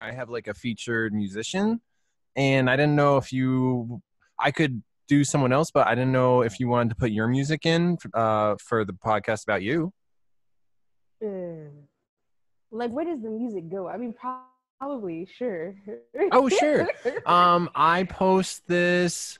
I have like a featured musician, and I didn't know if I could do someone else, but I didn't know if you wanted to put your music in for the podcast about you. Like, where does the music go? I mean, probably, sure. Oh, sure. I post this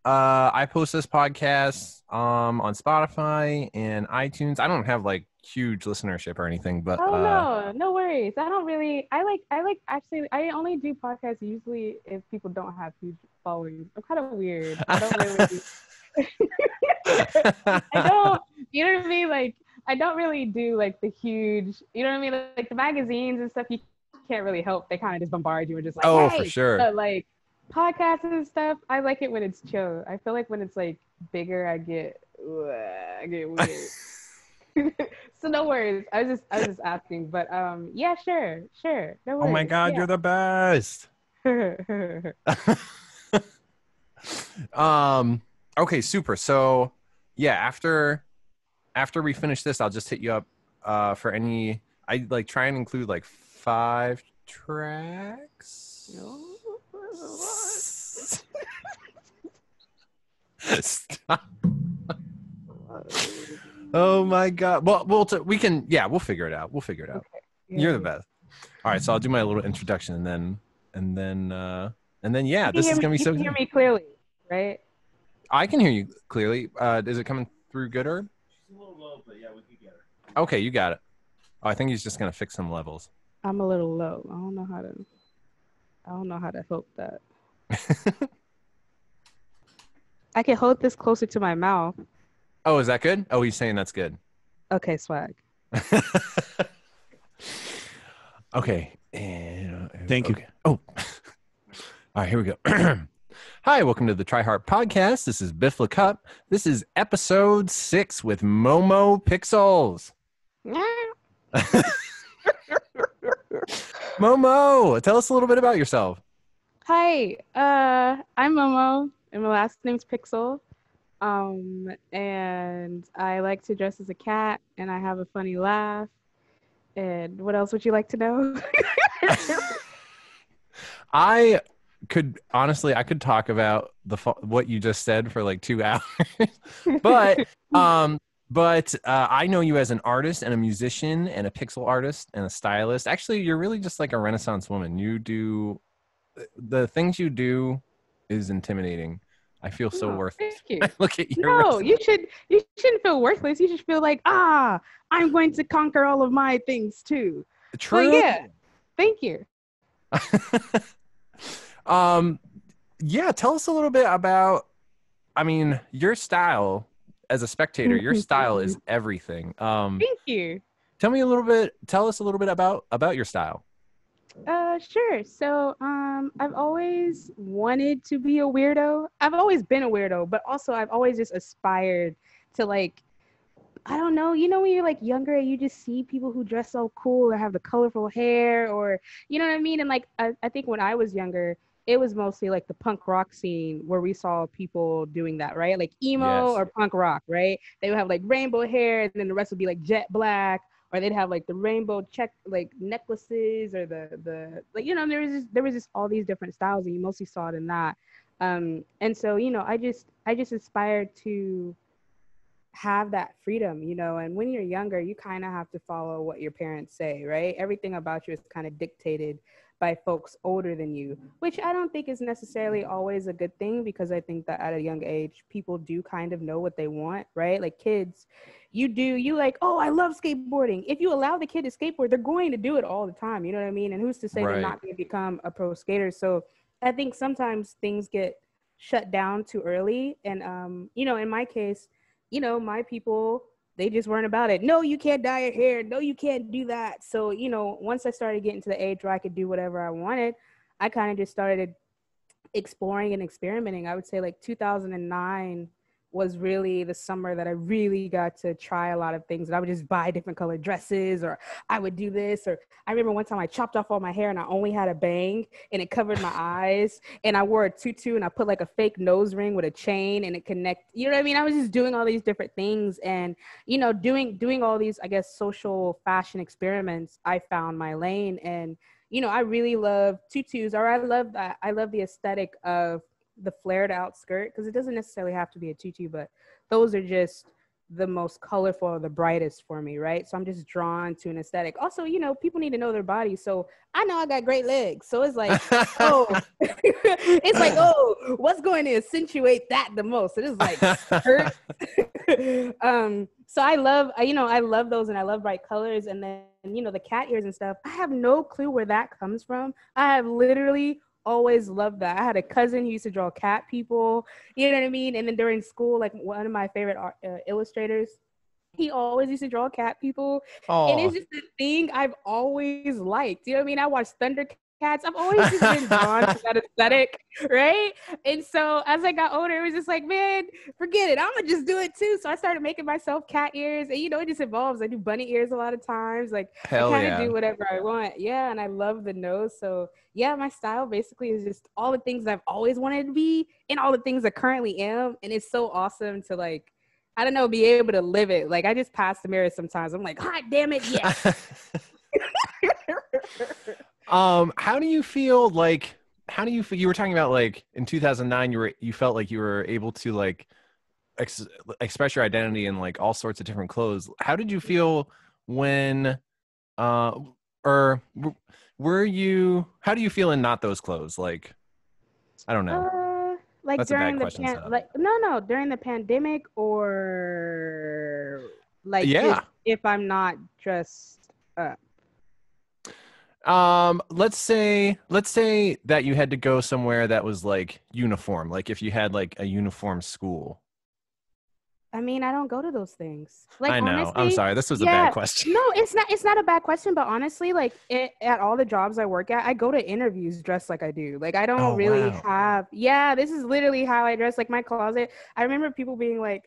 podcast on Spotify and iTunes. I don't have like huge listenership or anything, but Oh no worries. Actually, I only do podcasts usually if people don't have huge followings. I'm kind of weird. I don't really I don't, you know what I mean? Like, I don't really do like the huge, you know what I mean? Like the magazines and stuff, you can't really help. They kind of just bombard you and just like, Oh, for hey, sure. but like podcasts and stuff, I like it when it's chill. I feel like when it's like bigger, I get weird. So no worries. I was just asking, but yeah, sure. No Oh my worries. God, you're the best. Okay, super. So yeah, after we finish this, I'll just hit you up for any. I like try and include like 5 tracks. Stop. Oh my God. Well, we can. Yeah, we'll figure it out. Okay. You're the best. All right, so I'll do my little introduction and then yeah, this is gonna be so good. You can hear me clearly, right? I can hear you clearly. Is it coming through good, Herb? It's a little low, but yeah, we can get her. Okay, you got it. Oh, I think he's just gonna fix some levels. I'm a little low. I don't know how to help that. I can hold this closer to my mouth. Oh, is that good? Oh, he's saying that's good. Okay, swag. Okay. And, Thank you. Oh. All right, here we go. Hi, welcome to the Triheart Podcast. This is Biff LeCup. This is episode 6 with Momo Pixels. Momo, tell us a little bit about yourself. Hi, I'm Momo, and my last name's Pixel. And I like to dress as a cat, and I have a funny laugh. And what else would you like to know? I could talk about what you just said for like 2 hours, but I know you as an artist and a musician and a pixel artist and a stylist. Actually, you're really just like a Renaissance woman. You do the things you do is intimidating. I feel so worthless. Thank you. Look at your No, you shouldn't feel worthless. You should feel like, I'm going to conquer all of my things too. True. But yeah, thank you. Yeah, tell us a little bit about, your style as a spectator. Your style is everything. Thank you. Tell us a little bit about your style. Sure. So, I've always wanted to be a weirdo. I've always been a weirdo, but also I've always just aspired to, like, I don't know, when you're like younger, you just see people who dress so cool or have the colorful hair, or, you know what I mean? And like, I think when I was younger, it was mostly like the punk rock scene where we saw people doing that, right? Like emo or punk rock, right? They would have like rainbow hair, and then the rest would be like jet black, or they'd have like the rainbow check like necklaces, or the like, there was just all these different styles, and you mostly saw it in that. And so, I just aspired to have that freedom, and when you're younger, you kind of have to follow what your parents say, right? Everything about you is kind of dictated by folks older than you, which I don't think is necessarily always a good thing, because I think that at a young age, people do kind of know what they want, right? Like kids, you like, oh, I love skateboarding. If you allow the kid to skateboard, they're going to do it all the time. You know what I mean? And who's to say they're not going to become a pro skater? So I think sometimes things get shut down too early. And, in my case, my people, they just weren't about it. No, you can't dye your hair. No, you can't do that. So, once I started getting to the age where I could do whatever I wanted, I kind of just started exploring and experimenting. I would say like 2009 was really the summer that I really got to try a lot of things. And I would just buy different colored dresses, or I would do this. Or I remember one time I chopped off all my hair and I only had a bang and it covered my eyes. And I wore a tutu and I put like a fake nose ring with a chain and it connected. You know what I mean? I was just doing all these different things, and, doing all these, I guess, social fashion experiments. I found my lane, and, I really love tutus, or I love the aesthetic of the flared out skirt, because it doesn't necessarily have to be a tutu, but those are just the most colorful or the brightest for me, right? So I'm just drawn to an aesthetic. Also, people need to know their body. So I know I got great legs. So it's like, oh, it's like, oh, what's going to accentuate that the most? It is like skirt. So I love those, and I love bright colors. And then, the cat ears and stuff. I have no clue where that comes from. I have literally always loved that. I had a cousin who used to draw cat people, you know what I mean? And then during school, like one of my favorite illustrators, he always used to draw cat people. And it's just a thing I've always liked. You know what I mean? I watched Thundercats. I've always just been drawn to that aesthetic, right? And so as I got older, it was just like, man, forget it. I'm going to just do it too. So I started making myself cat ears. And, it just evolves. I do bunny ears a lot of times. Like, Hell I kind of yeah. do whatever I want. Yeah, and I love the nose. So, yeah, my style basically is just all the things I've always wanted to be and all the things I currently am. And it's so awesome to, like, I don't know, be able to live it. Like, I just pass the mirror sometimes. I'm like, hot damn it, yes. How do you feel like, you were talking about like in 2009, you felt like you were able to like express your identity in like all sorts of different clothes. How did you feel when, or were you, how do you feel in not those clothes? Like, I don't know. Like That's a during bad the question, so. no, during the pandemic, or like Yeah. just if I'm not dressed up. Let's say that you had to go somewhere that was like uniform, like if you had like a uniform school. I mean, I don't go to those things. Like, I know. honestly, I'm sorry. This was a bad question. No, it's not a bad question, but honestly, like at all the jobs I work at, I go to interviews dressed like I do. Like, I don't really have, this is literally how I dress. Like, my closet. I remember people being like,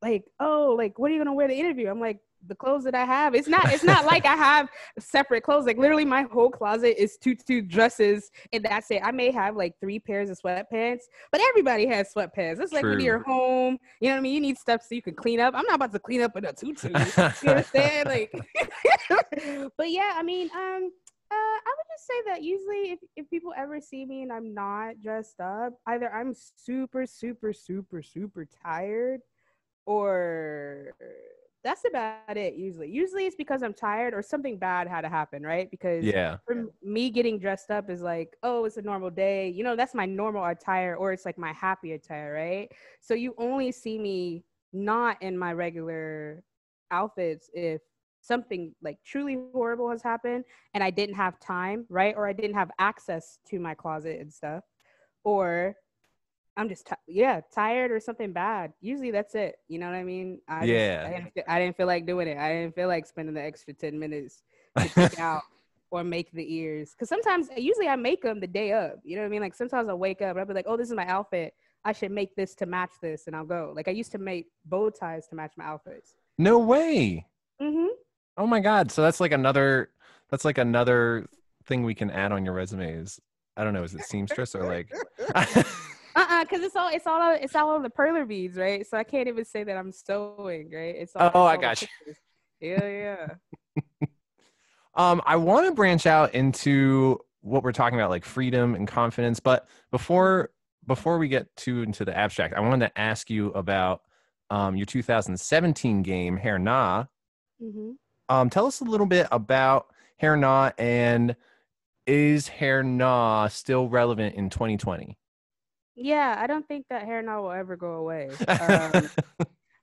like, oh, like, what are you going to wear to the interview? I'm like, the clothes that I have. It's not like I have separate clothes. Like, literally my whole closet is two dresses, and that's it. I may have like 3 pairs of sweatpants, but everybody has sweatpants. It's like when you're home, you know what I mean? You need stuff so you can clean up. I'm not about to clean up in a tutu. You understand? Like, but yeah, I mean, I would just say that usually if people ever see me and I'm not dressed up, either I'm super, super, super, super tired, or that's about it. Usually it's because I'm tired or something bad had to happen, right? Because for me, getting dressed up is like, oh, it's a normal day, that's my normal attire, or it's like my happy attire, right? So you only see me not in my regular outfits if something like truly horrible has happened and I didn't have time, right? Or I didn't have access to my closet and stuff, or I'm just tired or something bad. Usually that's it. You know what I mean? I didn't feel like doing it. I didn't feel like spending the extra 10 minutes to pick out or make the ears. Because usually I make them the day of. You know what I mean? Like, sometimes I'll wake up and I'll be like, oh, this is my outfit. I should make this to match this, and I'll go. Like, I used to make bow ties to match my outfits. No way. Mm-hmm. Oh my God. So that's like another thing we can add on your resumes. I don't know. Is it seamstress or like? Because it's all on the perler beads, right? So I can't even say that I'm sewing, right? I got you. Yeah. I want to branch out into what we're talking about, like freedom and confidence. But before we get into the abstract, I wanted to ask you about your 2017 game, Hair Na. Mm-hmm. Tell us a little bit about Hair Na, and is Hair Na still relevant in 2020? Yeah, I don't think that Hair Na will ever go away.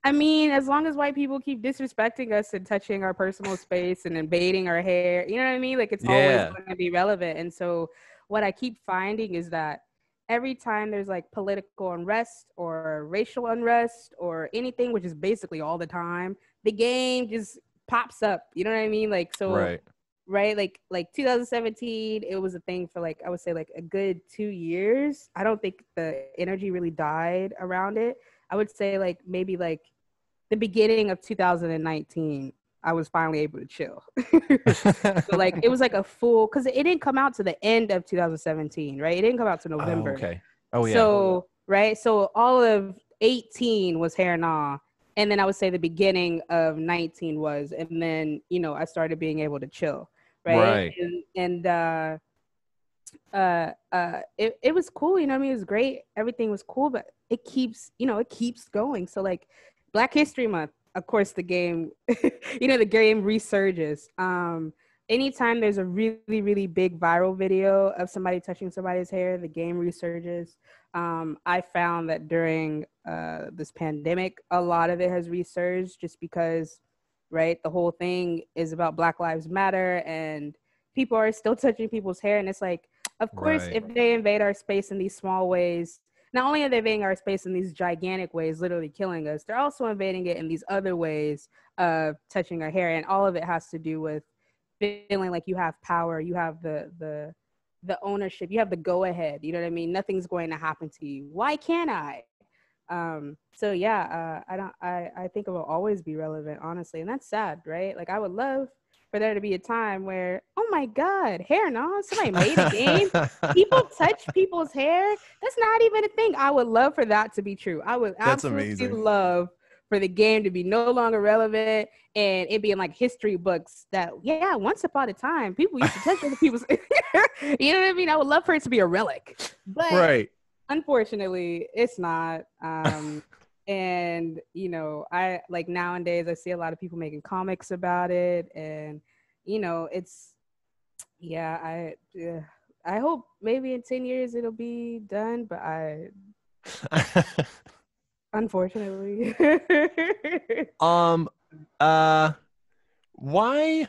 I mean, as long as white people keep disrespecting us and touching our personal space and invading our hair, you know what I mean? Like, it's always going to be relevant. And so what I keep finding is that every time there's like political unrest or racial unrest or anything, which is basically all the time, the game just pops up. You know what I mean? Like, so right, like 2017, it was a thing for like, I would say like a good 2 years. I don't think the energy really died around it. I would say like maybe like the beginning of 2019, I was finally able to chill. So like, it was like a full, because it didn't come out to the end of 2017, right? It didn't come out to November. Oh, okay. Oh yeah. So right, so all of 18 was Hair Na, and then I would say the beginning of 19 was, and then I started being able to chill. right? Right. It was cool, you know what I mean? It was great. Everything was cool, but it keeps, it keeps going. So like Black History Month, of course, the game, the game resurges. Anytime there's a really, really big viral video of somebody touching somebody's hair, the game resurges. I found that during this pandemic, a lot of it has resurged just because, right, the whole thing is about Black Lives Matter and people are still touching people's hair. And it's like, of course, Right. if they invade our space in these small ways, not only are they invading our space in these gigantic ways, literally killing us, they're also invading it in these other ways of touching our hair. And all of it has to do with feeling like you have power, you have the ownership, you have the go ahead. You know what I mean? Nothing's going to happen to you. Why can't I? So yeah, I think it will always be relevant, honestly, and that's sad, right? Like I would love for there to be a time where, oh my God, hair, no, somebody made a game. People touch people's hair. That's not even a thing. I would love for that to be true. I would That's absolutely amazing. love for the game to be no longer relevant and it being like history books that, yeah, once upon a time, people used to touch other people's, you know what I mean? I would love for it to be a relic, but Right. unfortunately, it's not. And I like nowadays I see a lot of people making comics about it, and it's I hope maybe in 10 years it'll be done, but I unfortunately. um uh why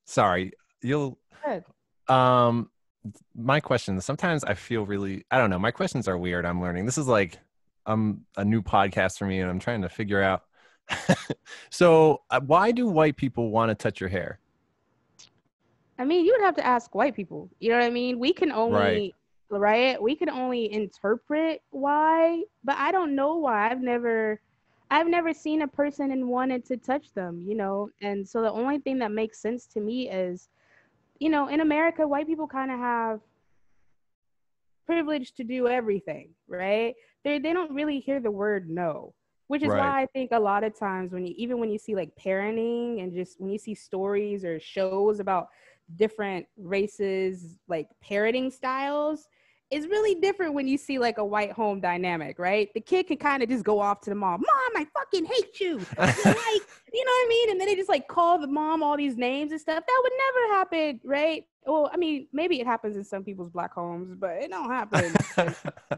Sorry, you'll Good. my questions, sometimes I feel really, I don't know, my questions are weird. I'm learning. This is like a new podcast for me and I'm trying to figure out. So why do white people want to touch your hair? I mean, you would have to ask white people. You know what I mean? We can Right. only, right? We can only interpret why, but I don't know why. I've never seen a person and wanted to touch them, And so the only thing that makes sense to me is, in America, white people kind of have privilege to do everything, right? They don't really hear the word no, which is Right. why I think a lot of times when you see like parenting and just when you see stories or shows about different races like parenting styles, it's really different when you see like a white home dynamic, right? The kid can kind of just go off to the mom, I fucking hate you. You're like, you know what I mean? And then they just like call the mom all these names and stuff. That would never happen, right? Well, I mean, maybe it happens in some people's Black homes, but it don't happen.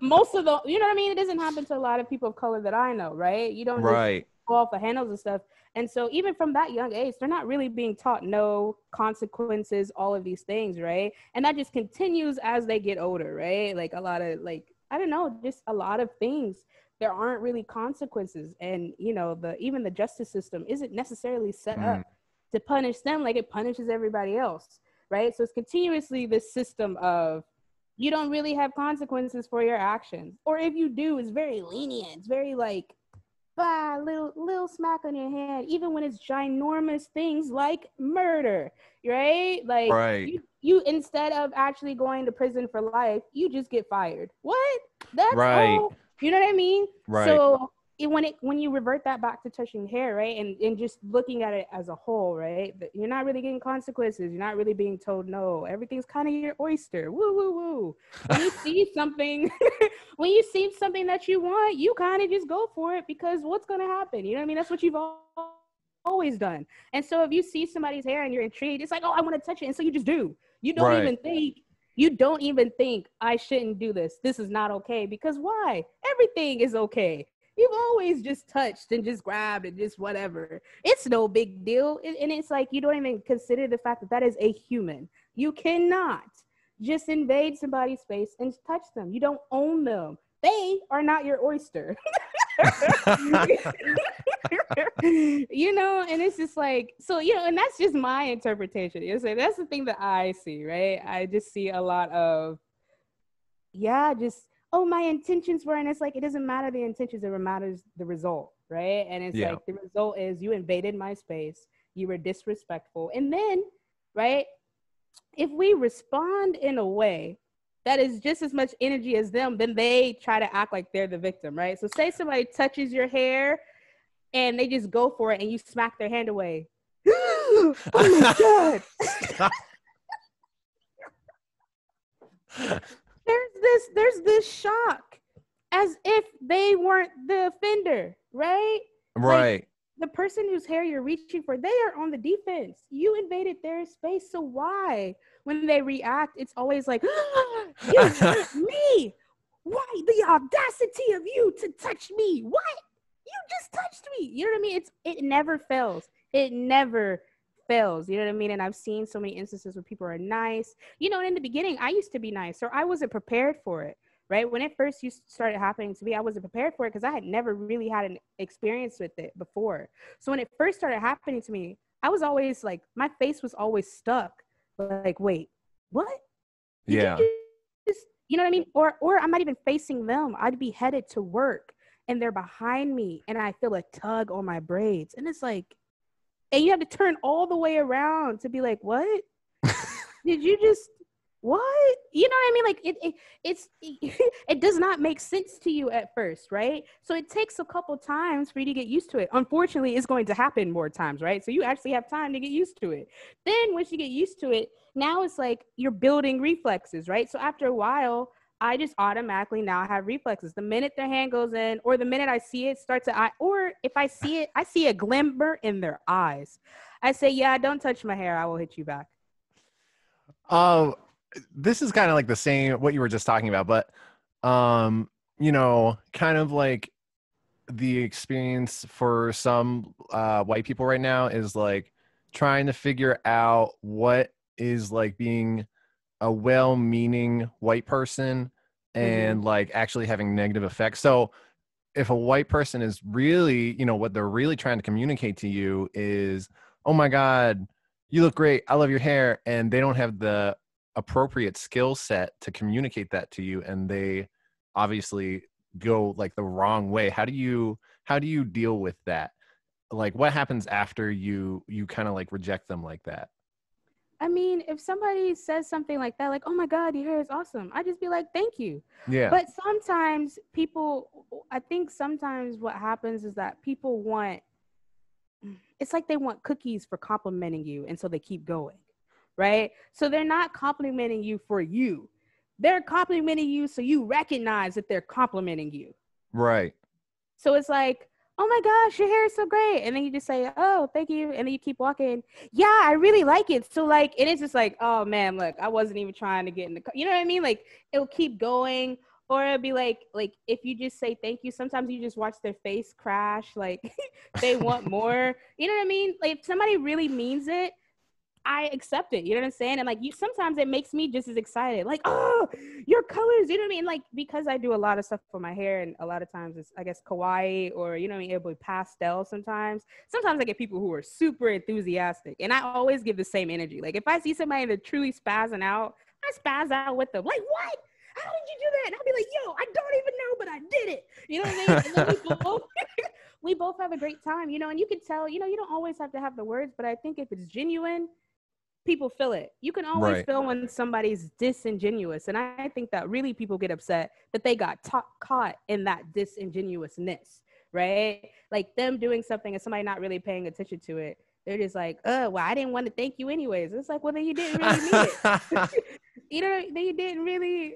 Most of the, you know what I mean? It doesn't happen to a lot of people of color that I know, right? You don't just Right. go off the handles and stuff. And so even from that young age, they're not really being taught no consequences, all of these things, right? And that just continues as they get older, right? Like a lot of like, I don't know, just a lot of things. There aren't really consequences. And, even the justice system isn't necessarily set Mm, up to punish them like it punishes everybody else, right? So it's continuously this system of you don't really have consequences for your actions. Or if you do, it's very lenient. It's very like, little smack on your hand, even when it's ginormous things like murder, right? Like right. you instead of actually going to prison for life, you just get fired. What? That's Right. all. You know what I mean? Right. So when you revert that back to touching hair, right, and just looking at it as a whole, right, you're not really getting consequences. You're not really being told no. Everything's kind of your oyster. Woo woo woo. When you see something, when you see something that you want, you kind of just go for it because what's gonna happen? You know what I mean? That's what you've always done. And so if you see somebody's hair and you're intrigued, it's like, oh, I want to touch it, and so you just do. You don't Right. even think. You don't even think I shouldn't do this. This is not okay. Because why? Everything is okay. You've always just touched and just grabbed and just whatever. It's no big deal. And it's like you don't even consider the fact that that is a human. You cannot just invade somebody's space and touch them. You don't own them. They are not your oyster. And it's just like, so, and that's just my interpretation. That's the thing that I see, right? I just see a lot of, just, oh, my intentions were, and it's like, it doesn't matter the intentions, it matters the result, right? And it's Yeah. like, the result is you invaded my space, you were disrespectful. And then, right, if we respond in a way that is just as much energy as them, then they try to act like they're the victim, right? So say somebody touches your hair and they just go for it and you smack their hand away. Oh my God. there's this shock as if they weren't the offender, right? Like Right. the person whose hair you're reaching for, they are on the defense. You invaded their space, so why? When they react, it's always like, you hurt me. Why the audacity of you to touch me? What? You just touched me. You know what I mean? It never fails. It never fails. You know what I mean? And I've seen so many instances where people are nice. You know, in the beginning, I used to be nice, or I wasn't prepared for it. Right when it first started happening to me, I wasn't prepared for it because I had never really had an experience with it before. So when it first started happening to me, I was always like, my face was always stuck. Like, wait, what? Did Yeah. you just, you know what I mean? Or I'm not even facing them. I'd be headed to work and they're behind me and I feel a tug on my braids. And it's like, and you have to turn all the way around to be like, what? Did you just, what? You know what I mean? Like it does not make sense to you at first, right? So it takes a couple times for you to get used to it. Unfortunately, it's going to happen more times, right? So you actually have time to get used to it. Then once you get used to it, now it's like you're building reflexes, right? So after a while, I just automatically now have reflexes. The minute their hand goes in, or the minute I see it start to, or if I see it, I see a glimmer in their eyes. I say, yeah, don't touch my hair. I will hit you back. This is kind of like the same what you were just talking about, but kind of like the experience for some white people right now is like trying to figure out what is like being a well-meaning white person and like actually having negative effects. So if a white person is really, what they're really trying to communicate to you is, oh my God, you look great, I love your hair, and they don't have the appropriate skill set to communicate that to you, and they obviously go like the wrong way. How do you deal with that? Like what happens after you kind of like reject them like that? I mean, if somebody says something like that, like, oh my God, your hair is awesome, I just be like, thank you. Yeah. But sometimes I think sometimes what happens is that people it's like they want cookies for complimenting you. And so they keep going, right? So they're not complimenting you for you. They're complimenting you so you recognize that they're complimenting you. Right. So it's like, oh my gosh, your hair is so great. And then you just say, oh, thank you. And then you keep walking. Yeah, I really like it. So like, and it's just like, oh man, look, I wasn't even trying to get in the car. You know what I mean? Like it'll keep going. Or it'll be like if you just say thank you, sometimes you just watch their face crash. Like they want more. You know what I mean? Like if somebody really means it, I accept it. You know what I'm saying? And like sometimes it makes me just as excited. Like, oh, your colors. You know what I mean? Like because I do a lot of stuff for my hair, and a lot of times it's I guess kawaii or you know what I mean, it'll be pastel. Sometimes I get people who are super enthusiastic, and I always give the same energy. Like if I see somebody that's truly spazzing out, I spazz out with them. Like what? How did you do that? And I'll be like, yo, I don't even know, but I did it. You know what I mean? And then we both have a great time. You know, and you can tell. You know, you don't always have to have the words, but I think if it's genuine, people feel it. You can always feel when somebody's disingenuous. And I think that really people get upset that they got caught in that disingenuousness, right? Like them doing something and somebody not really paying attention to it. They're just like, oh, well, I didn't want to thank you anyways. It's like, well, then you didn't really mean it. You know, then you didn't really.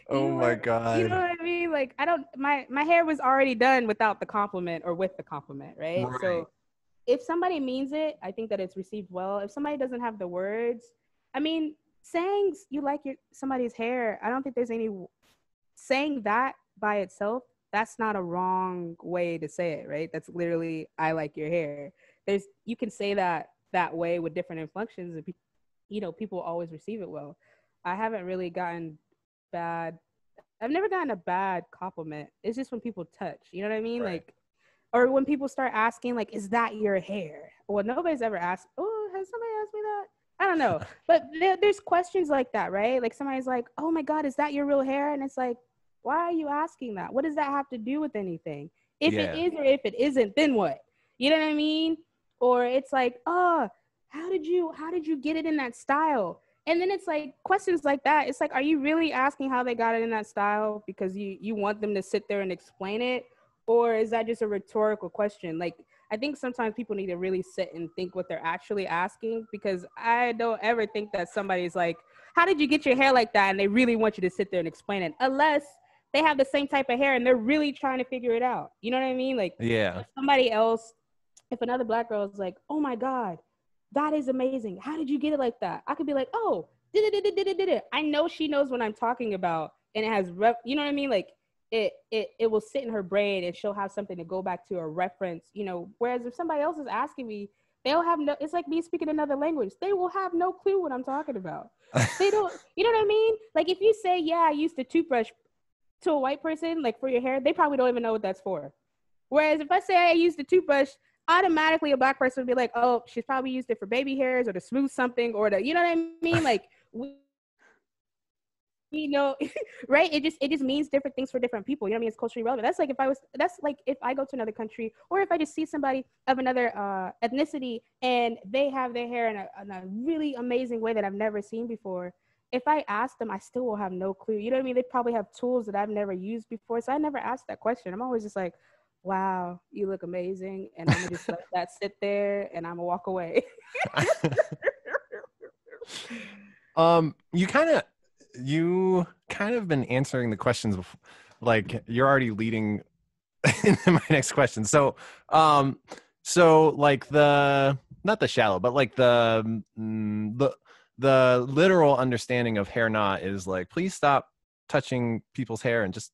Oh my God. You know what I mean? Like, my hair was already done without the compliment or with the compliment, right? So if somebody means it, I think that it's received well. If somebody doesn't have the words, I mean, saying you like somebody's hair, I don't think there's any saying that by itself. That's not a wrong way to say it, right? That's literally, I like your hair. You can say that way with different inflections, and people always receive it well. I haven't really I've never gotten a bad compliment. It's just when people touch, you know what I mean? Right. Like, or when people start asking, like, is that your hair? Well, nobody's ever asked, oh, has somebody asked me that? I don't know. But there's questions like that, right? Like somebody's like, oh my God, is that your real hair? And it's like, why are you asking that? What does that have to do with anything? If it is or if it isn't, then what? You know what I mean? Or it's like, oh, how did you get it in that style? And then it's like questions like that. It's like, are you really asking how they got it in that style because you want them to sit there and explain it? Or is that just a rhetorical question? Like, I think sometimes people need to really sit and think what they're actually asking, because I don't ever think that somebody's like, how did you get your hair like that? And they really want you to sit there and explain it, unless they have the same type of hair and they're really trying to figure it out. You know what I mean? Like, Yeah. somebody else, if another Black girl is like, oh my God, that is amazing. How did you get it like that? I could be like, oh, I know she knows what I'm talking about, and it has you know what I mean? Like, it will sit in her brain, and she'll have something to go back to, a reference, you know. Whereas if somebody else is asking me, they'll have no. It's like me speaking another language. They will have no clue what I'm talking about. They don't. You know what I mean? Like, if you say, yeah, I used a toothbrush to a white person, like, for your hair, they probably don't even know what that's for. Whereas if I say I used a toothbrush, automatically a Black person would be like, oh, she's probably used it for baby hairs or to smooth something, or to, you know what I mean? Like, you know, right? It just means different things for different people. You know what I mean? It's culturally relevant. That's like if I go to another country, or if I just see somebody of another ethnicity and they have their hair in a really amazing way that I've never seen before. If I ask them, I still will have no clue. You know what I mean? They probably have tools that I've never used before. So I never asked that question. I'm always just like, wow, you look amazing. And I'm gonna just let that sit there, and I'm gonna walk away. You kind of been answering the questions before, like you're already leading into my next question. So like not the shallow, but like the literal understanding of hair knot is like, please stop touching people's hair and just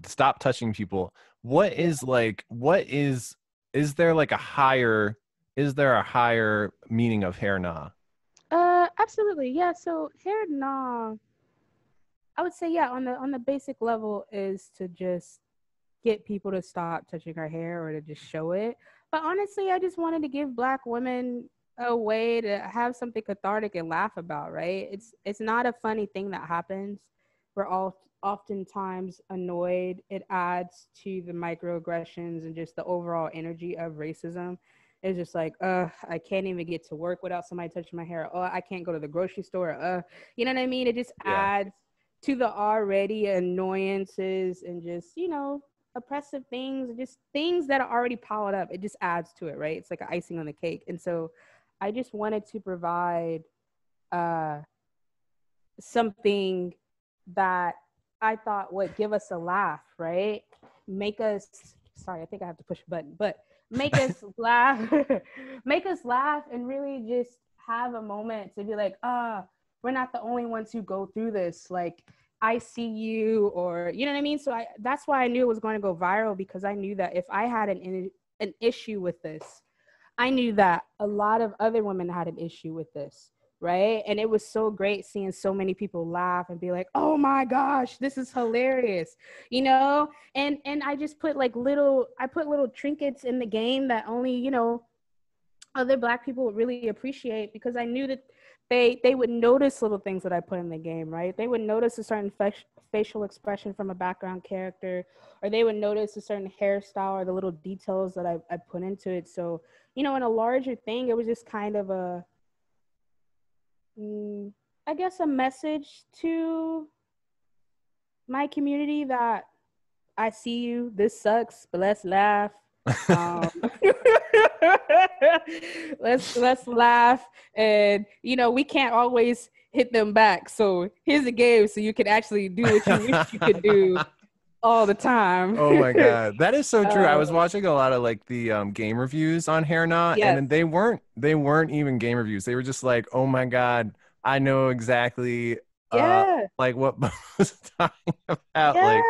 stop touching people. Is there a higher meaning of hair knot? Absolutely. Yeah. So hair knot, I would say, yeah, on the basic level, is to just get people to stop touching our hair or to just show it. But honestly, I just wanted to give Black women a way to have something cathartic and laugh about, right? It's not a funny thing that happens. We're all oftentimes annoyed. It adds to the microaggressions and just the overall energy of racism. It's just like, I can't even get to work without somebody touching my hair. Oh, I can't go to the grocery store. You know what I mean? It just adds to the already annoyances and just, you know, oppressive things, just things that are already piled up. It just adds to it, right? It's like an icing on the cake. And so I just wanted to provide something that I thought would give us a laugh, right? Make us, sorry, I think I have to push a button, but make us laugh, make us laugh, and really just have a moment to be like, we're not the only ones who go through this. Like, I see you, or, you know what I mean? So that's why I knew it was going to go viral, because I knew that if I had an issue with this, I knew that a lot of other women had an issue with this, right? And it was so great seeing so many people laugh and be like, oh my gosh, this is hilarious, you know? And I just put little trinkets in the game that only, you know, other Black people would really appreciate, because I knew that they would notice little things that I put in the game, right? They would notice a certain facial expression from a background character, or they would notice a certain hairstyle or the little details that I put into it. So, you know, in a larger thing, it was just kind of I guess a message to my community that I see you, this sucks, but let's laugh. Let's laugh, and you know, we can't always hit them back, so here's a game so you can actually do what you wish you could do all the time. Oh my god, that is so true. I was watching a lot of like the game reviews on hair knot, yes. and they weren't even game reviews. They were just like, oh my god, I know exactly like what Bo was talking about. Like,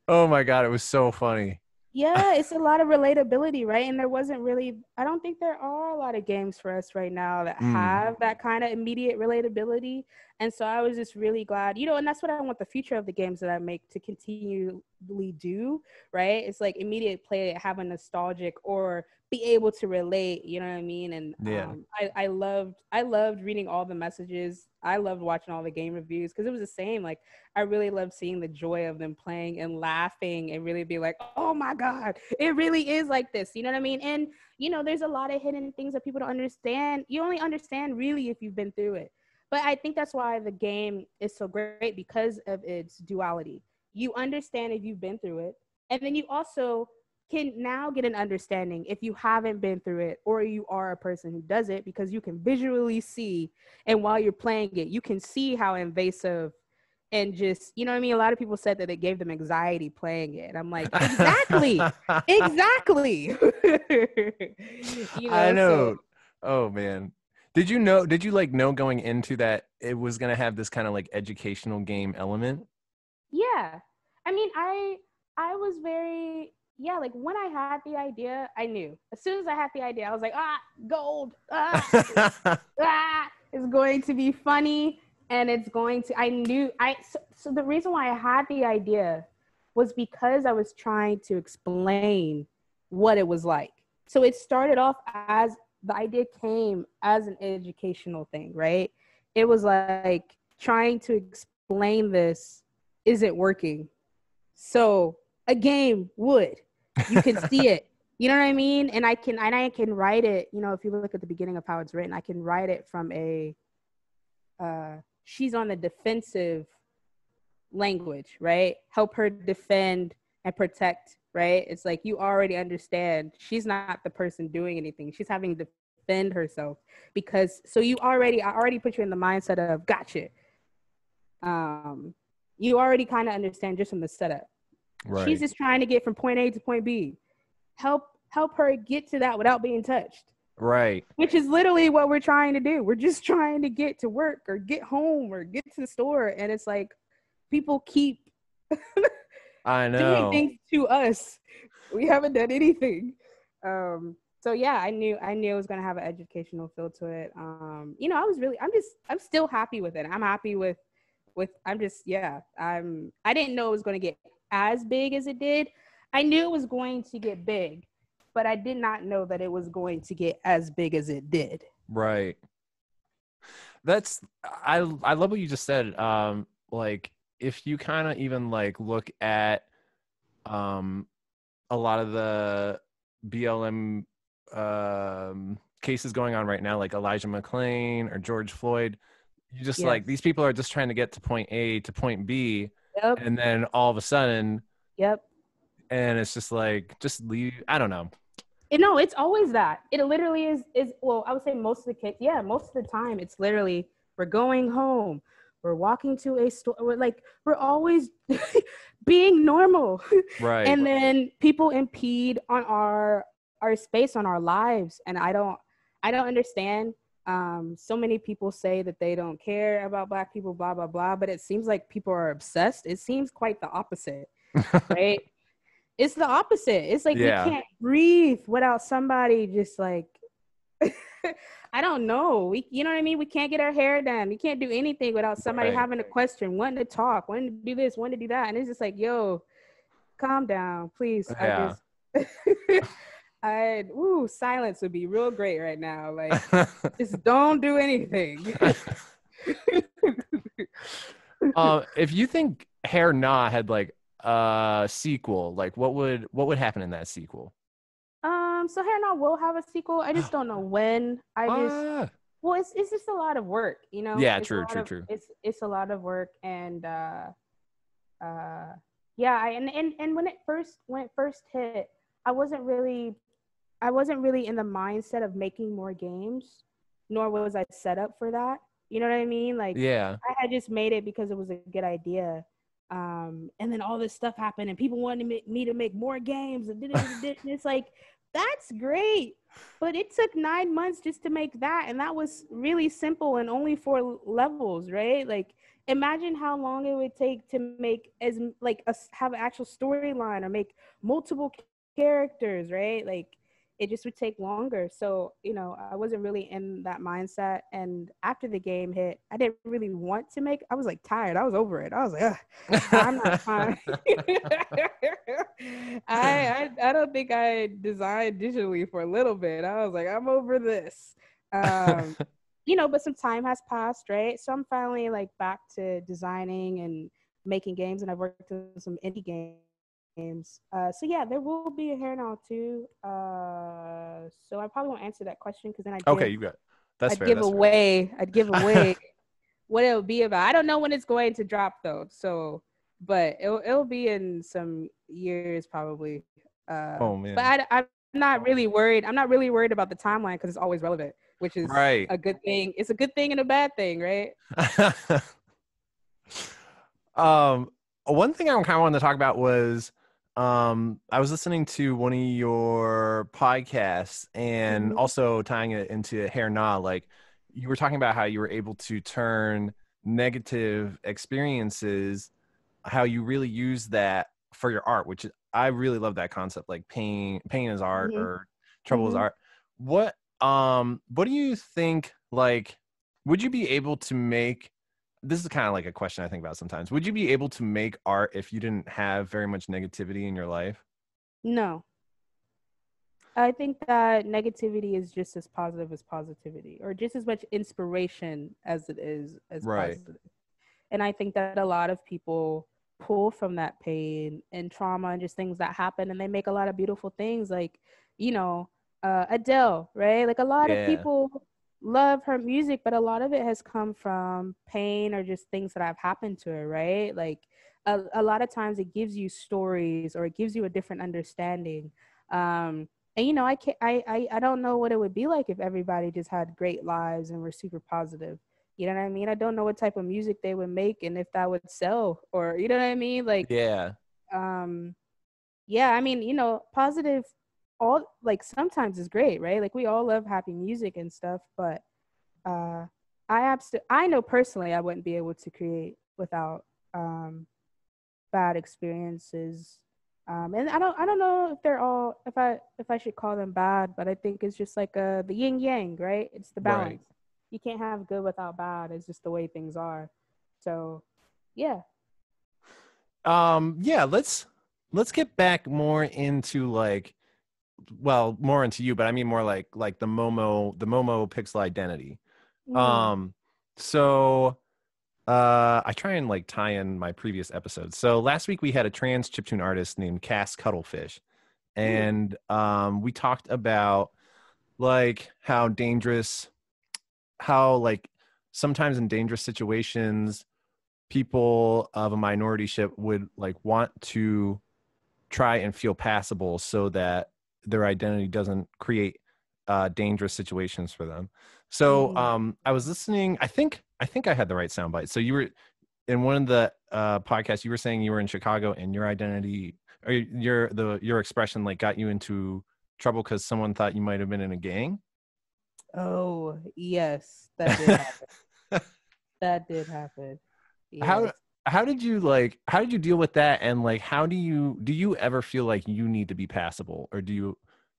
oh my god, it was so funny. Yeah, it's a lot of relatability, right? And there wasn't really, I don't think there are a lot of games for us right now that have that kind of immediate relatability. And so I was just really glad, you know, and that's what I want the future of the games that I make to continually do, right? It's like immediate play, have a nostalgic or be able to relate, you know what I mean? And I loved reading all the messages. I loved watching all the game reviews, because it was the same. Like, I really loved seeing the joy of them playing and laughing and really be like, oh my God, it really is like this. You know what I mean? And, you know, there's a lot of hidden things that people don't understand. You only understand really if you've been through it. But I think that's why the game is so great, because of its duality. You understand if you've been through it. And then you also can now get an understanding if you haven't been through it or you are a person who does it, because you can visually see, and while you're playing it, you can see how invasive and just, you know what I mean? A lot of people said that it gave them anxiety playing it. And I'm like, exactly. Exactly. I So know. Oh man. Did you like know going into that it was going to have this kind of like educational game element? yeah. I mean, I was very, yeah, like when I had the idea, I knew. As soon as I had the idea, I was like, gold. It's going to be funny, and it's going to, I knew, so the reason why I had the idea was because I was trying to explain what it was like. So it started off as, the idea came as an educational thing, right? It was like trying to explain this isn't working. So a game would. You can see it. You know what I mean? And I can write it, you know, if you look at the beginning of how it's written, I can write it from a she's on the defensive language, right? Help her defend and protect, right? It's like you already understand she's not the person doing anything. She's having to defend herself, because so I already put you in the mindset of gotcha. You already kind of understand just from the setup. Right. She's just trying to get from point A to point B. Help her get to that without being touched. Right. Which is literally what we're trying to do. We're just trying to get to work or get home or get to the store. And it's like people keep I know. doing things to us. We haven't done anything. So yeah, I knew it was gonna have an educational feel to it. You know, I'm still happy with it. I'm happy with I didn't know it was gonna get as big as it did. I knew it was going to get big, but I did not know that it was going to get as big as it did. Right. I love what you just said. Like if you kind of even like look at a lot of the BLM cases going on right now, like Elijah McClain or George Floyd, you just like these people are just trying to get to point A to point B, and then all of a sudden, and it's just like just leave. I don't know. No, it's always that. It literally is well, I would say most of the case, most of the time it's literally we're going home, we're walking to a store, we're always being normal. Right. And then people impede on our space, on our lives, and I don't understand. So many people say that they don't care about Black people, blah blah blah, but it seems like people are obsessed. It seems quite the opposite. Right. It's the opposite. It's like we can't breathe without somebody just like I don't know. You know what I mean? We can't get our hair done. We can't do anything without somebody having a question, wanting to talk, wanting to do this, wanting to do that. And it's just like, yo, calm down, please. Yeah. Silence would be real great right now. Like, just don't do anything. If you think Hair Nah had like a sequel, like what would happen in that sequel? So Hair Nah will have a sequel. I just don't know when. It's just a lot of work, you know. Yeah, it's true. It's a lot of work, and and when it first hit, I wasn't really in the mindset of making more games, nor was I set up for that. You know what I mean? Like, I had just made it because it was a good idea. And then all this stuff happened and people wanted me to make more games and it's like, that's great, but it took 9 months just to make that, and that was really simple and only 4 levels, right? Like, imagine how long it would take to make have an actual storyline or make multiple characters, right? Like, it just would take longer. So, you know, I wasn't really in that mindset. And after the game hit, I didn't really want to make, I was like tired. I was over it. I was like, I'm not fine. I don't think I designed digitally for a little bit. I was like, I'm over this. You know, but some time has passed, right? So I'm finally like back to designing and making games, and I've worked on some indie games. So yeah, there will be a Hair Now too. So I probably won't answer that question because then you got it. I'd give away what it'll be about. I don't know when it's going to drop though. So, but it'll be in some years probably. Oh But man. I'm not really worried. I'm not really worried about the timeline because it's always relevant, which is Right. a good thing. It's a good thing and a bad thing, right? um, One thing I kind of wanted to talk about was I was listening to one of your podcasts and Mm-hmm. also tying it into Hair Na, like you were talking about how you were able to turn negative experiences, how you really use that for your art, which I really love that concept, like pain is art Mm-hmm. or trouble is Mm-hmm. art. What do you think, like, would you be able to make, this is kind of like a question I think about sometimes. Would you be able to make art if you didn't have very much negativity in your life? No, I think that negativity is just as positive as positivity, or just as much inspiration as it is as Right. positive. And I think that a lot of people pull from that pain and trauma and just things that happen, and they make a lot of beautiful things, like, you know, Adele, right? Like a lot of Yeah. people love her music, but a lot of it has come from pain or just things that have happened to her, right? Like a lot of times it gives you stories or it gives you a different understanding. And I can't, I don't know what it would be like if everybody just had great lives and were super positive. You know what I mean? I don't know what type of music they would make and if that would sell, or you know what I mean? Like, Yeah. um, yeah, I mean, positive all like sometimes is great, right? Like we all love happy music and stuff, but uh I know personally I wouldn't be able to create without bad experiences. And I don't know if they're all if I should call them bad, but I think it's just like the yin yang, right? It's the Right. balance. You can't have good without bad. It's just the way things are. So, yeah. Yeah, let's get back more into like, well, more into you, but I mean more like the Momo Pixel identity. Mm. Um, so I try and like tie in my previous episodes. So last week we had a trans chiptune artist named Cass Cuttlefish, Ooh. and we talked about like how like sometimes in dangerous situations, people of a minority ship would like want to try and feel passable so that their identity doesn't create dangerous situations for them. So Mm-hmm. I was listening. I think I had the right soundbite. So you were in one of the podcasts. You were saying you were in Chicago and your identity or your expression like got you into trouble because someone thought you might have been in a gang. Oh, yes, that did happen. That did happen. how Yes. how did you deal with that, and like how do you ever feel like you need to be passable, or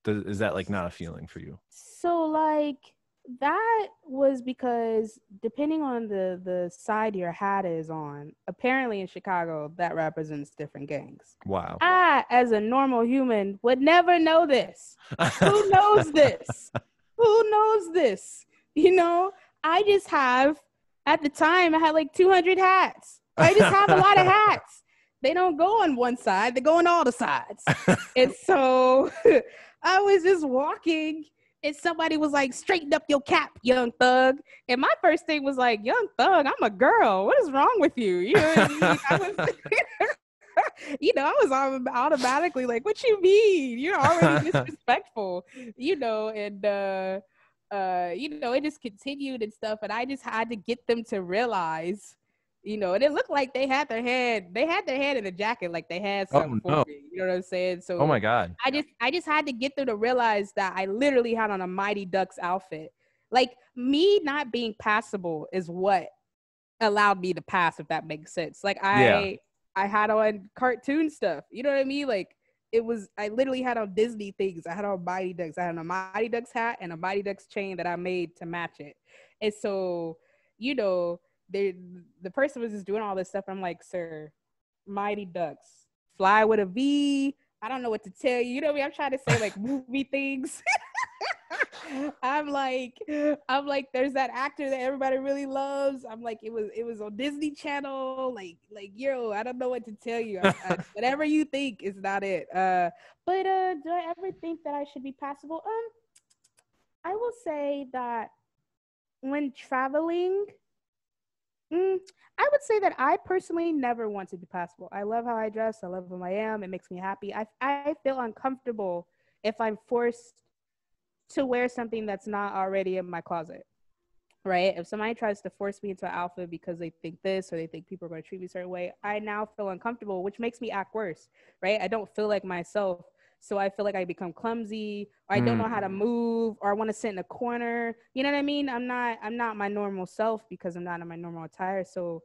is that like not a feeling for you? So like that was because depending on the side your hat is on, apparently in Chicago that represents different gangs. Wow. I, as a normal human, would never know this. Who knows this? Who knows this? You know, I just have at the time I had like 200 hats. I just have a lot of hats. They don't go on one side, they go on all the sides. And so I was just walking and somebody was like, straighten up your cap, young thug. And my first thing was like, young thug, I'm a girl. What is wrong with you? You know what I mean? I was I was automatically like, what you mean? You're already disrespectful, and it just continued and stuff. And I just had to get them to realize, and it looked like they had their hand in a jacket, like they had something Oh for no. me. You know what I'm saying? Oh my So god. I just had to get them to realize that I literally had on a Mighty Ducks outfit. Like me not being passable is what allowed me to pass, if that makes sense. Like Yeah. I had on cartoon stuff. You know what I mean? Like I literally had on Disney things. I had on Mighty Ducks. I had a Mighty Ducks hat and a Mighty Ducks chain that I made to match it. And so, you know, the person was just doing all this stuff. I'm like, sir, Mighty Ducks, fly with a V. I don't know what to tell you. You know what I mean? I'm trying to say like movie things. I'm like, there's that actor that everybody really loves. I'm like, it was on Disney Channel. Like, yo, I don't know what to tell you. Whatever you think is not it. But do I ever think that I should be passable? I will say that when traveling, I would say that I personally never want to be passable. I love how I dress. I love who I am. It makes me happy. I feel uncomfortable if I'm forced to wear something that's not already in my closet. Right? If somebody tries to force me into an outfit because they think this or they think people are going to treat me a certain way, I now feel uncomfortable, which makes me act worse. Right? I don't feel like myself. So I feel like I become clumsy, or I don't know how to move, or I want to sit in a corner. You know what I mean? I'm not my normal self because I'm not in my normal attire. So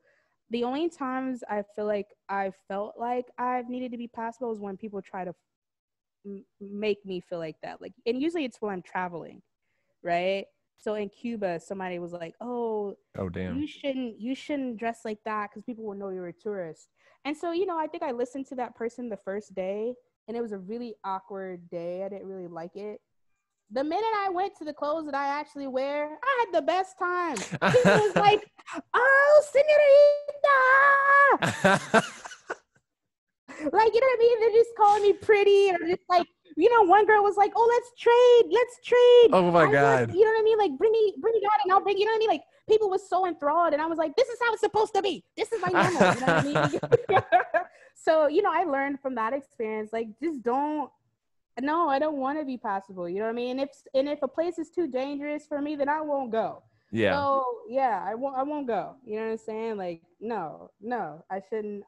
the only times I feel like I felt like I've needed to be passable is when people try to make me feel like that. Like, and usually it's when I'm traveling, right? So in Cuba, somebody was like, "Oh, Oh, damn. you shouldn't dress like that because people will know you're a tourist." And so, I think I listened to that person the first day, and it was a really awkward day. I didn't really like it. The minute I went to the clothes that I actually wear, I had the best time. People was like, "Oh, señorita!" Like, you know what I mean? They're just calling me pretty, or just like, one girl was like, "Oh, let's trade." Oh my God. You know what I mean? Like, bring it out and I'll bring, you know what I mean? Like, people was so enthralled, and I was like, this is how it's supposed to be. This is my normal, you know what I mean? So, I learned from that experience, like, just don't, no, I don't want to be passable, you know what I mean? And if a place is too dangerous for me, then I won't go. Yeah. So yeah, I won't go. You know what I'm saying? Like, no, I shouldn't.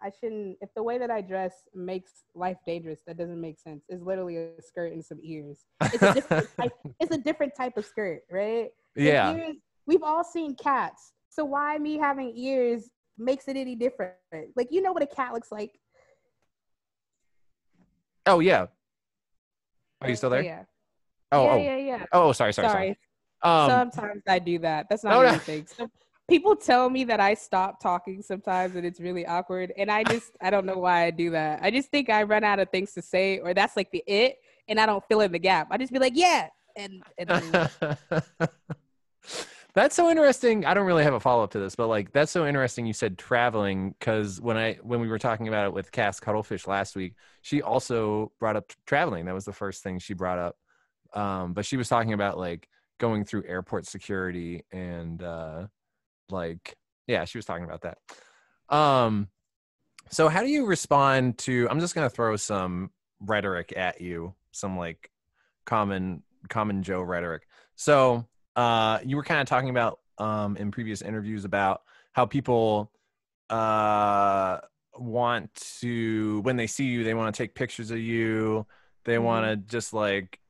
If the way that I dress makes life dangerous, that doesn't make sense. It's literally a skirt and some ears. It's a different type, it's a different type of skirt, right? Yeah. And ears, we've all seen cats. So why me having ears makes it any different? Like, you know what a cat looks like? Oh yeah. Are you still there? Yeah. Oh. Yeah. Oh, sorry. Sometimes I do that. That's not anything. So people tell me that I stop talking sometimes, and it's really awkward. And I don't know why I do that. I just think I run out of things to say, or that's like the it, and I don't fill in the gap. I just be like, yeah. And That's so interesting. I don't really have a follow-up to this, but like, that's so interesting you said traveling, because when we were talking about it with Cass Cuttlefish last week, she also brought up traveling. That was the first thing she brought up. But she was talking about like going through airport security and she was talking about that. So how do you respond to, I'm just going to throw some rhetoric at you, some like common Joe rhetoric. So you were kind of talking about in previous interviews about how people want to, when they see you, they want to take pictures of you. They want to just like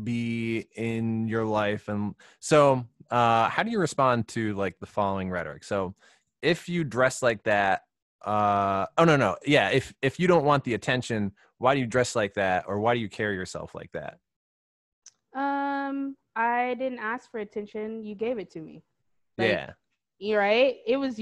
be in your life. And so how do you respond to like the following rhetoric? So if you dress like that, if you don't want the attention, why do you dress like that, or why do you carry yourself like that? I didn't ask for attention. You gave it to me. Like, Yeah. You're right. It was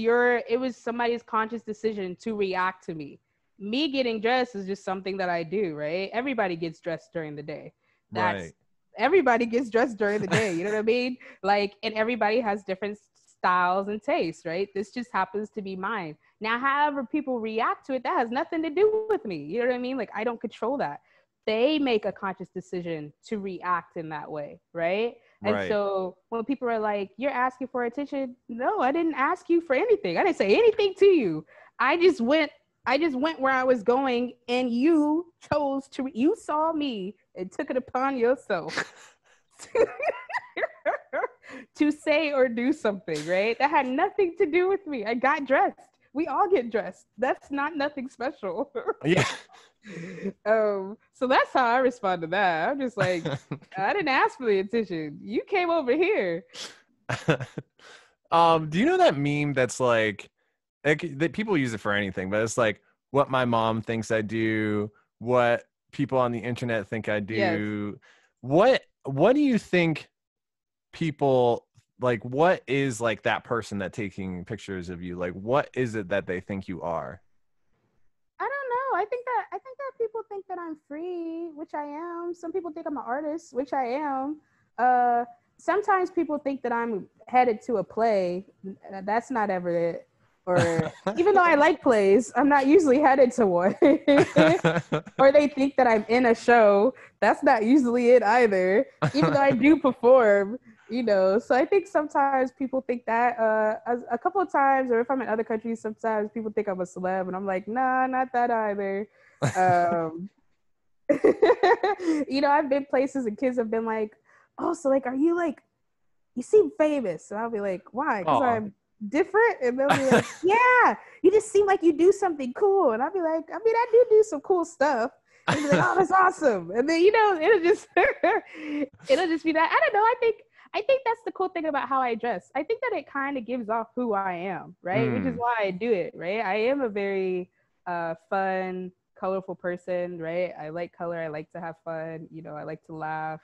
somebody's conscious decision to react to me. Me getting dressed is just something that I do, right? Everybody gets dressed during the day. Right. Everybody gets dressed during the day. You know what I mean? Like, and everybody has different styles and tastes, right? This just happens to be mine. Now, however people react to it, that has nothing to do with me. You know what I mean? Like, I don't control that. They make a conscious decision to react in that way, right? And so when people are like, "You're asking for attention," no, I didn't ask you for anything. I didn't say anything to you. I just went where I was going, and you chose to. You saw me and took it upon yourself to say or do something, right? That had nothing to do with me. I got dressed. We all get dressed. That's not nothing special. Yeah. So that's how I respond to that. I'm just like, I didn't ask for the attention. You came over here. Do you know that meme that's like that people use it for anything, but it's like what my mom thinks I do, what people on the internet think I do. Yes. What do you think people like? What is like that person that taking pictures of you? Like, what is it that they think you are? I don't know. I think that people think that I'm free, which I am. Some people think I'm an artist, which I am. Sometimes people think that I'm headed to a play. That's not ever it. Or even though I like plays, I'm not usually headed to one. Or they think that I'm in a show. That's not usually it either. Even though I do perform. So I think sometimes people think that a couple of times, or if I'm in other countries, sometimes people think I'm a celeb, and I'm like, nah, not that either. Um, I've been places and kids have been like, oh, so like, are you like, you seem famous? And I'll be like, why? Because Aw. I'm different? And they'll be like, yeah, you just seem like you do something cool. And I'll be like, I mean, I do some cool stuff. And they'll be like, oh, that's awesome. And then, it'll just be that. I don't know. I think that's the cool thing about how I dress. I think that it kind of gives off who I am, right? Which is why I do it, right? I am a very fun, colorful person, right? I like color. I like to have fun. I like to laugh.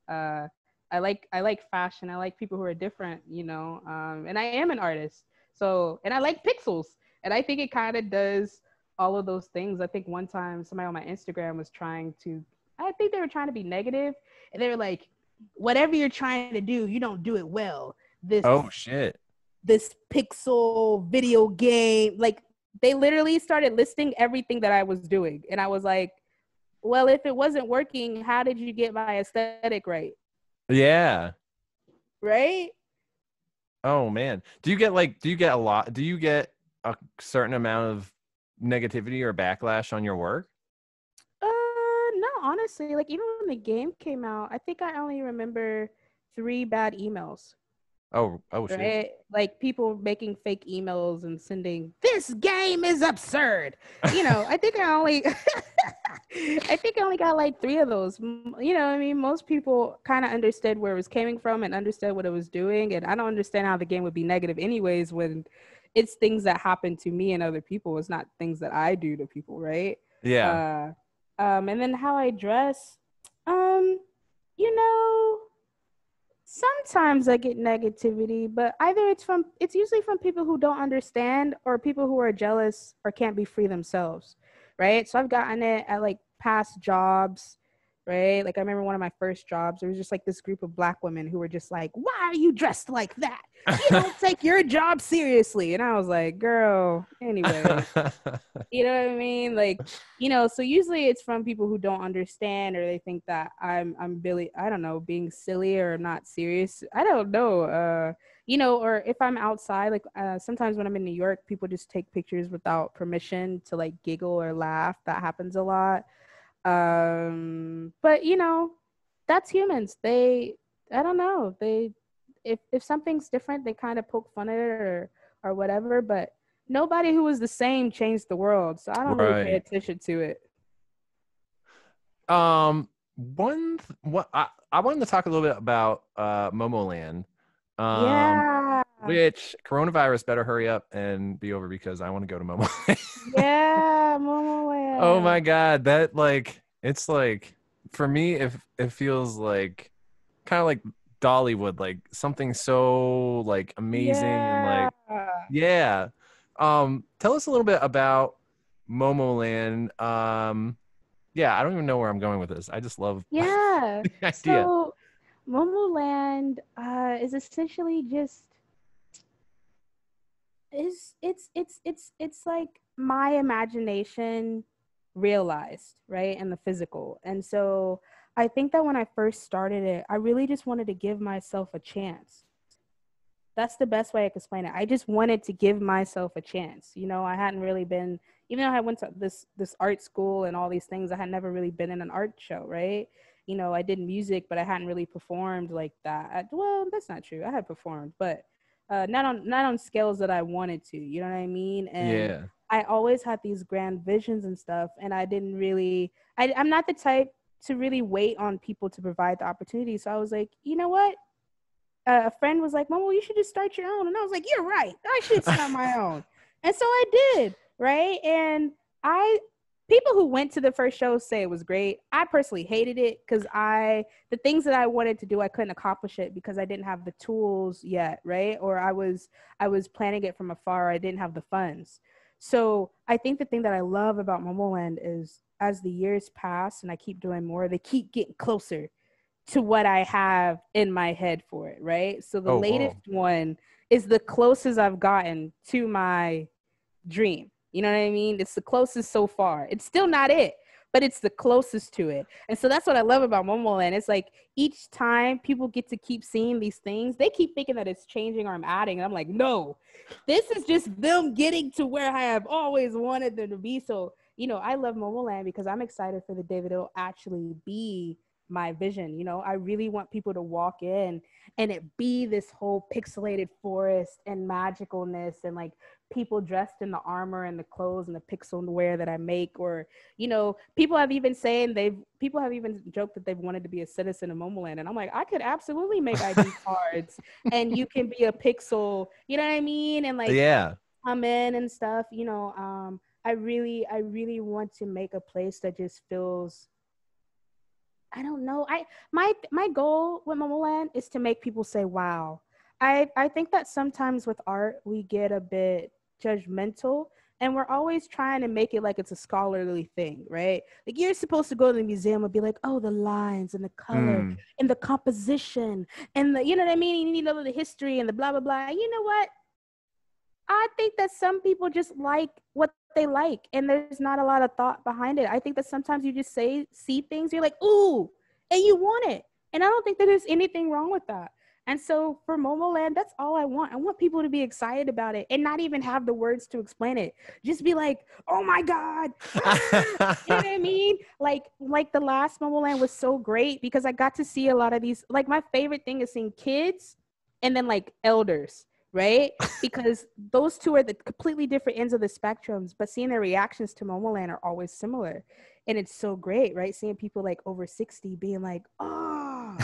I like fashion. I like people who are different, and I am an artist. So, and I like pixels. And I think it kind of does all of those things. I think one time somebody on my Instagram was I think they were trying to be negative, and they were like, whatever you're trying to do, you don't do it well. Oh shit. This pixel video game, like they literally started listing everything that I was doing. And I was like, well, if it wasn't working, how did you get my aesthetic right? Yeah. Right? Oh man. Do you get a certain amount of negativity or backlash on your work? No, honestly, like even when the game came out, I think I only remember 3 bad emails. Oh shit. Right? Like people making fake emails and sending, this game is absurd. I think I only got like 3 of those. What I mean? Most people kind of understood where it was coming from and understood what it was doing. And I don't understand how the game would be negative anyways when it's things that happen to me and other people. It's not things that I do to people, right? Yeah. And then how I dress, you know, sometimes I get negativity, but either it's usually from people who don't understand or people who are jealous or can't be free themselves, right? So I've gotten it at like past jobs, right? Like I remember one of my first jobs, there was just like this group of Black women who were just like, why are you dressed like that? You don't take your job seriously. And I was like, girl, anyway. You know what I mean? Like, so usually it's from people who don't understand or they think that I'm really, I don't know, being silly or not serious. I don't know. Or if I'm outside, like sometimes when I'm in New York, people just take pictures without permission to like giggle or laugh. That happens a lot. But that's humans. I don't know. If something's different, they kind of poke fun at it or whatever, but nobody who was the same changed the world, so I don't really pay Right. attention to it. What I wanted to talk a little bit about Momo Land. Yeah. Which coronavirus better hurry up and be over because I want to go to Momo Land. Yeah, Momo Land. Oh my god, that it's like for me it feels like kind of like Dollywood, like something so like amazing and like yeah. Tell us a little bit about Momo Land. Yeah, I don't even know where I'm going with this. I just love Yeah. the idea. So Momo Land is essentially just it's like my imagination realized, right, and the physical. And so I think that when I first started it, I really just wanted to give myself a chance. That's the best way I could explain it. I just wanted to give myself a chance. I hadn't really been, even though I went to this art school and all these things, I had never really been in an art show, right? I did music, but I hadn't really performed like that. Well, that's not true. I had performed, but not on scales that I wanted to. You know what I mean? And Yeah. I always had these grand visions and stuff, and I didn't really. I'm not the type to really wait on people to provide the opportunity. So I was like, you know what? A friend was like, Momo, you should just start your own. And I was like, you're right. I should start my own. And so I did, right? And people who went to the first show say it was great. I personally hated it because the things that I wanted to do, I couldn't accomplish it because I didn't have the tools yet, right? Or I was planning it from afar. I didn't have the funds. So I think the thing that I love about Momoland is as the years pass and I keep doing more, they keep getting closer to what I have in my head for it, right? So the latest one is the closest I've gotten to my dream. You know what I mean? It's the closest so far. It's still not it, but it's the closest to it. And so that's what I love about Momoland. It's like each time people get to keep seeing these things, they keep thinking that it's changing or I'm adding. And I'm like, no, this is just them getting to where I have always wanted them to be. So, I love Momoland because I'm excited for the day that it'll actually be my vision. I really want people to walk in and it be this whole pixelated forest and magicalness and like people dressed in the armor and the clothes and the pixel wear that I make. Or people have even joked that they've wanted to be a citizen of Momoland, and I'm like, I could absolutely make ID cards and you can be a pixel, you know what I mean, and like come in and stuff. I really want to make a place that just feels, I don't know. My goal with Momoland is to make people say, wow. I think that sometimes with art, we get a bit judgmental and we're always trying to make it like it's a scholarly thing, right? Like you're supposed to go to the museum and be like, oh, the lines and the color and the composition and the, you know what I mean? You need to know the history and the blah, blah, blah. And you know what? I think that some people just like what they like and there's not a lot of thought behind it. I think that sometimes you just see things, you're like, ooh, and you want it. And I don't think that there's anything wrong with that. And so for Momoland, that's all I want. I want people to be excited about it and not even have the words to explain it. Just be like, oh my God. You know what I mean? Like the last Momoland was so great because I got to see a lot of these, like my favorite thing is seeing kids and then like elders, right? Because those two are the completely different ends of the spectrums, but seeing their reactions to Momoland are always similar. And it's so great, right? Seeing people like over 60 being like, oh,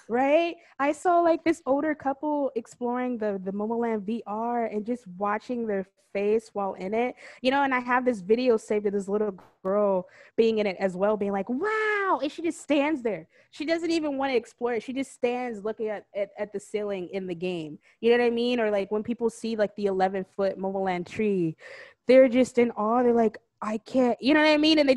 right? I saw like this older couple exploring the Momoland VR and just watching their face while in it, and I have this video saved of this little girl being in it as well, being like, wow. And she just stands there. She doesn't even want to explore it. She just stands looking at the ceiling in the game. You know what I mean? Or like when people see like the 11-foot Momoland tree, they're just in awe. They're like, I can't, you know what I mean? And they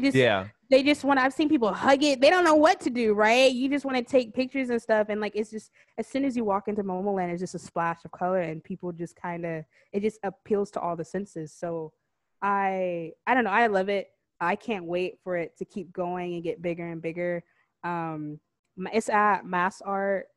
just want to, I've seen people hug it. They don't know what to do, right? You just want to take pictures and stuff. And like, it's just, as soon as you walk into Momoland, it's just a splash of color and people just it just appeals to all the senses. So I don't know. I love it. I can't wait for it to keep going and get bigger and bigger. It's at Mass Art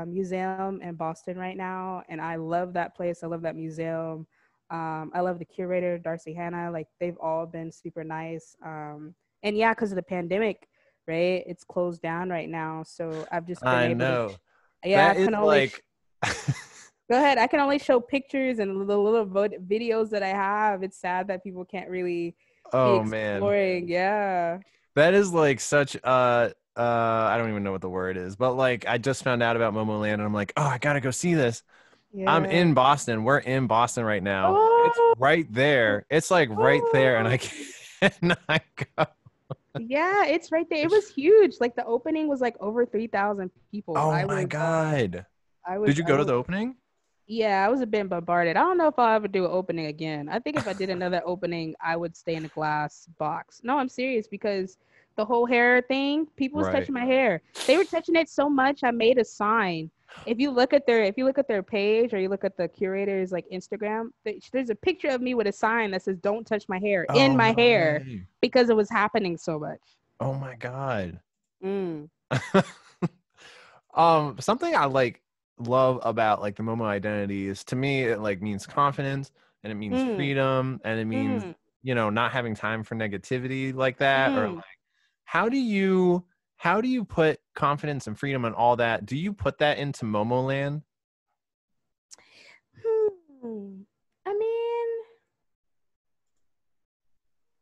Museum in Boston right now. And I love that place. I love that museum. I love the curator, Darcy Hannah. Like they've all been super nice. And yeah, because of the pandemic, right? It's closed down right now. So I've just been able to. Yeah, that I can only. Go ahead. I can only show pictures and the little videos that I have. It's sad that people can't really be exploring. Man. Yeah. That is like such I don't even know what the word is, but like I just found out about Momoland and I'm like, oh, I gotta go see this. Yeah. I'm in Boston. We're in Boston right now. Oh. It's right there. It's like right there, and I cannot go. Yeah, it's right there. It was huge. Like the opening was like over 3,000 people. Oh my God. Did you go to the opening? Yeah, I was a bit bombarded. I don't know if I'll ever do an opening again. I think if I did another opening, I would stay in a glass box. No, I'm serious because the whole hair thing, people was touching my hair. They were touching it so much, I made a sign. If you look at their page or you look at the curator's like Instagram, there's a picture of me with a sign that says "Don't touch my hair" in my hair because it was happening so much. Oh my God. Something I love about like the Momo identity is, to me, it like means confidence and it means freedom and it means not having time for negativity like that. Or like, how do you put confidence and freedom and all that? Do you put that into Momoland? I mean,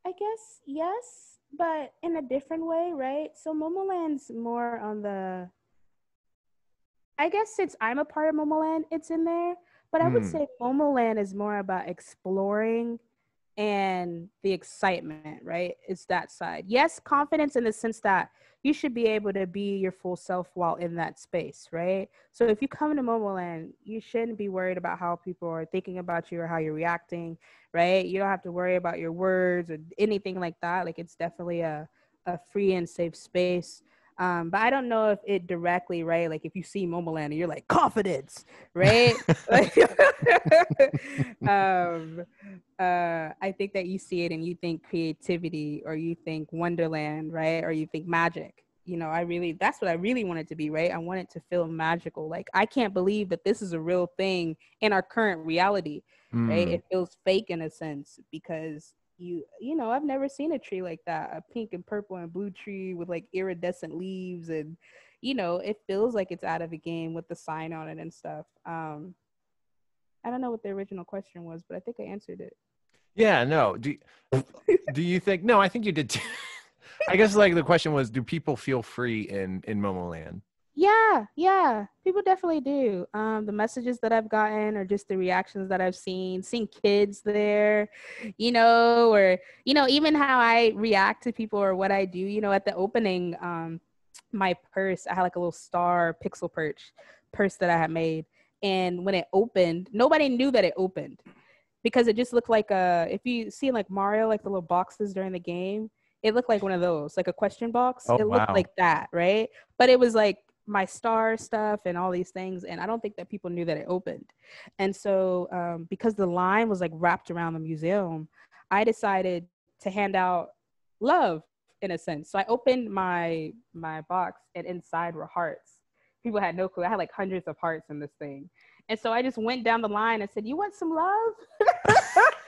I guess yes, but in a different way, right? So Momoland's more on the, I guess since I'm a part of Momoland, it's in there. But I would say Momoland is more about exploring and the excitement, right? It's that side. Yes, confidence in the sense that you should be able to be your full self while in that space, right? So if you come to Momoland, you shouldn't be worried about how people are thinking about you or how you're reacting, right? You don't have to worry about your words or anything like that. Like it's definitely a free and safe space. But I don't know if it directly, right? Like if you see Momoland and you're like confidence, right? Like, um, I think that you see it and you think creativity, or you think Wonderland, right? Or you think magic. You know, that's what I really want it to be, right? I want it to feel magical. Like I can't believe that this is a real thing in our current reality, right? Mm. It feels fake in a sense because you know, I've never seen a tree like that, a pink and purple and blue tree with like iridescent leaves, and you know, it feels like it's out of a game with the sign on it and stuff. I don't know what the original question was, but I think I answered it. Yeah, no. Do you think? No, I think you did too. I guess like the question was, do people feel free in Momoland? Yeah, people definitely do. The messages that I've gotten, or just the reactions that I've seen kids there, you know, or you know, even how I react to people or what I do. You know, at the opening, my purse, I had like a little star pixel purse that I had made, and when it opened, nobody knew that it opened because it just looked like if you see like Mario, like the little boxes during the game, it looked like one of those, like a question box. Oh It looked wow. like that, right? But it was like my star stuff and all these things, and I don't think that people knew that it opened. And so because the line was like wrapped around the museum, I decided to hand out love in a sense. So I opened my box, and inside were hearts. People had no clue. I had like hundreds of hearts in this thing. And so I just went down the line and said, "You want some love?"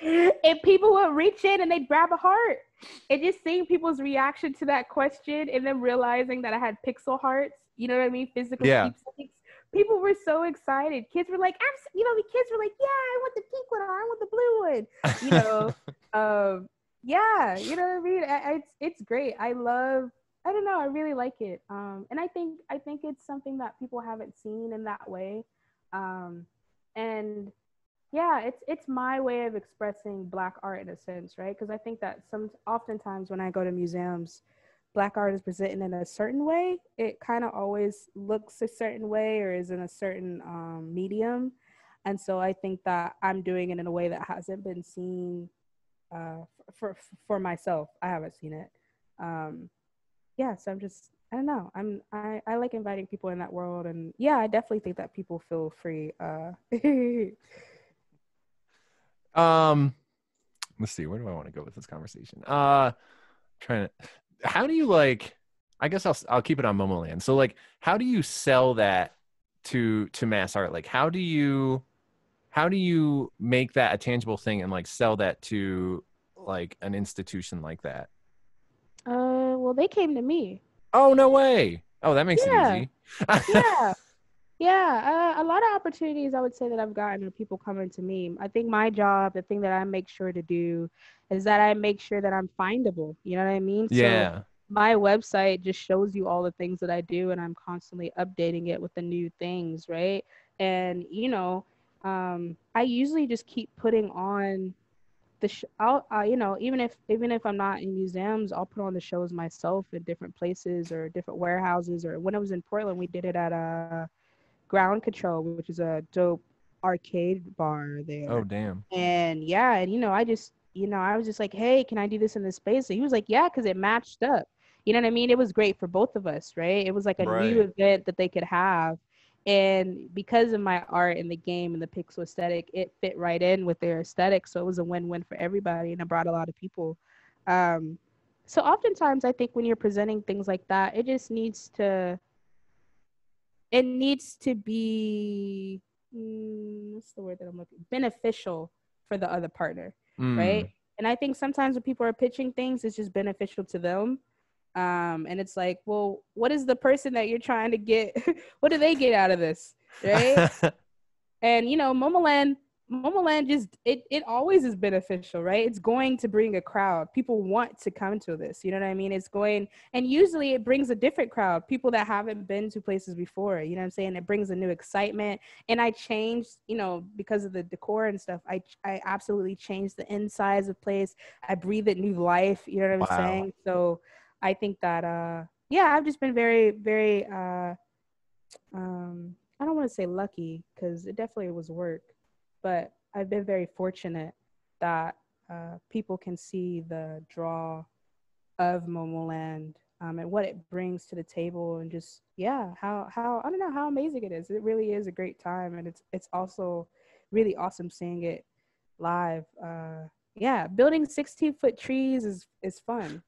And people would reach in and they'd grab a heart. And just seeing people's reaction to that question, and then realizing that I had pixel hearts, you know what I mean? Physical Yeah. keepsakes. People were so excited. Kids were like, you know, the kids were like, "Yeah, I want the pink one, or I want the blue one." You know, yeah, you know what I mean? It's great. I don't know, I really like it. And I think it's something that people haven't seen in that way. Um, and yeah, it's my way of expressing Black art in a sense, right? Because I think that oftentimes when I go to museums, Black art is presented in a certain way. It kind of always looks a certain way or is in a certain medium, and so I think that I'm doing it in a way that hasn't been seen for myself. I haven't seen it. Um, yeah, so I don't know. I like inviting people in that world, and yeah, I definitely think that people feel free. Um, let's see. Where do I want to go with this conversation? Trying to. How do you like? I guess I'll keep it on Momoland. So like, how do you sell that to mass art? Like, how do you make that a tangible thing and like sell that to like an institution like that? Well, they came to me. Oh no way. Oh, that makes it Yeah, easy. yeah, yeah. A lot of opportunities I would say that I've gotten are people coming to me. I think my job, the thing that I make sure to do, is that I make sure that I'm findable. You know what I mean? So Yeah. my website just shows you all the things that I do, and I'm constantly updating it with the new things, right? And you know, I usually just keep putting on I'll you know, even if I'm not in museums, I'll put on the shows myself in different places or different warehouses. Or when I was in Portland, we did it at Ground Control, which is a dope arcade bar Oh there. damn. And yeah, and I was just like, "Hey, can I do this in this space?" And he was like, "Yeah," because it matched up. You know what I mean? It was great for both of us, right? It was like a new Right. event that they could have. And because of my art and the game and the pixel aesthetic, it fit right in with their aesthetic. So it was a win-win for everybody, and it brought a lot of people. Um, so oftentimes, I think when you're presenting things like that, it needs to be what's the word that I'm looking, beneficial for the other partner, right? Mm. And I think sometimes when people are pitching things, it's just beneficial to them. And it's like, well, what is the person that you're trying to get? What do they get out of this, right? And you know, Momoland just it always is beneficial, right? It's going to bring a crowd. People want to come to this. You know what I mean? It's going, and usually it brings a different crowd, people that haven't been to places before. You know what I'm saying? It brings a new excitement. And I changed, you know, because of the decor and stuff. I absolutely changed the insides of place. I breathed it new life. You know what I'm Wow. saying? So I think that yeah, I've just been very, very I don't want to say lucky because it definitely was work, but I've been very fortunate that people can see the draw of Momoland and what it brings to the table, and just how I don't know how amazing it is. It really is a great time, and it's also really awesome seeing it live. Yeah, building 16-foot trees is fun,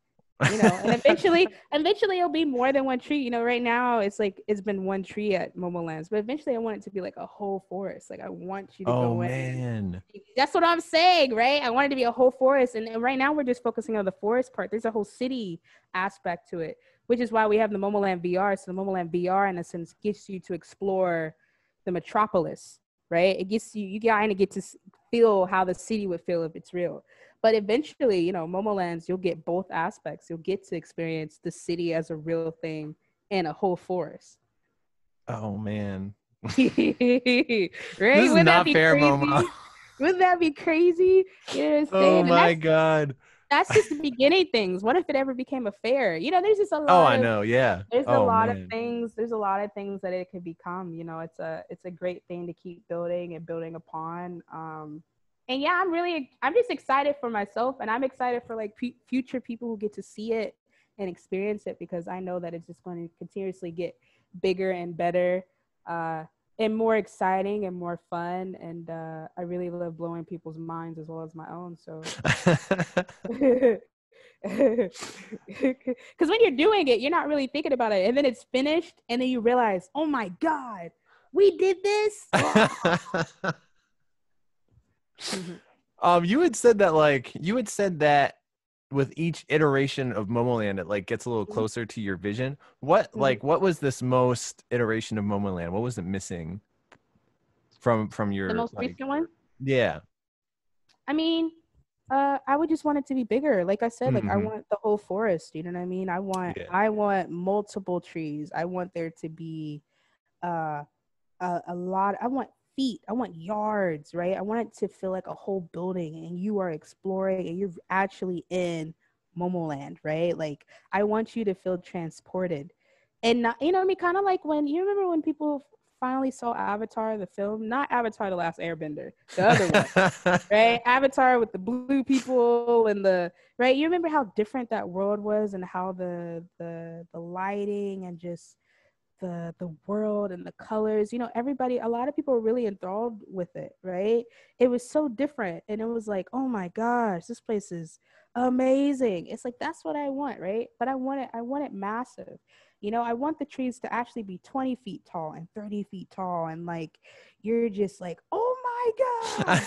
and eventually it'll be more than one tree. Right now it's like it's been one tree at Momolands, but eventually I want it to be like a whole forest. Like I want you to Oh go in. man. That's what I'm saying, right? I want it to be a whole forest, and right now we're just focusing on the forest part. There's a whole city aspect to it, which is why we have the Momoland VR. So the Momoland VR, in a sense, gets you to explore the metropolis, right? It gets you kind of get to feel how the city would feel if it's real. But eventually, Momolands, you'll get both aspects. You'll get to experience the city as a real thing and a whole forest. Oh man. Right? This is Wouldn't that not be fair, crazy? Momo. Wouldn't that be crazy? You know what I'm Oh saying? And my god. that's just the beginning things. What if it ever became a fair? There's just a Oh, lot I of know. Yeah. there's a Oh lot of man. things. There's a lot of things that it could become. It's a great thing to keep building and building upon. And yeah, I'm just excited for myself, and I'm excited for like future people who get to see it and experience it, because I know that it's just going to continuously get bigger and better, and more exciting and more fun. And I really love blowing people's minds as well as my own. So. Because when you're doing it, you're not really thinking about it, and then it's finished, and then you realize, oh my god, we did this. You had said that with each iteration of Momoland, it like gets a little closer to your vision. What was this most iteration of Momoland? What was it missing from your The most recent one? Yeah. I mean, I would just want it to be bigger. Like I said, like I want the whole forest. You know what I mean? I want multiple trees. I want there to be a lot. I want feet. I want yards, right? I want it to feel like a whole building, and you are exploring, and you're actually in Momoland, right? Like I want you to feel transported, and not, I mean, kind of like when you remember when people finally saw Avatar, the film, not Avatar: The Last Airbender, the other one, right? Avatar with the blue people and the right. You remember how different that world was, and how the lighting and just the world and the colors, a lot of people were really enthralled with it, right? It was so different, and it was like, oh my gosh, this place is amazing. It's like, that's what I want, right? But I want it massive. I want the trees to actually be 20 feet tall and 30 feet tall, and like you're just like, oh my god.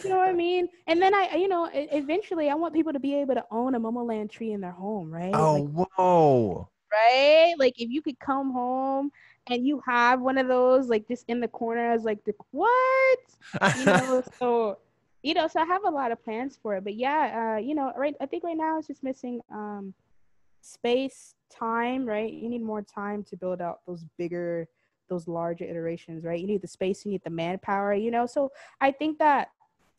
You know what I mean? And then eventually I want people to be able to own a Momoland tree in their home, right? Oh, Like, whoa. right? Like if you could come home and you have one of those like just in the corner as like the what? So so I have a lot of plans for it. But yeah, right, I think right now it's just missing space, time, right? You need more time to build out those larger iterations, right? You need the space, you need the manpower, So I think that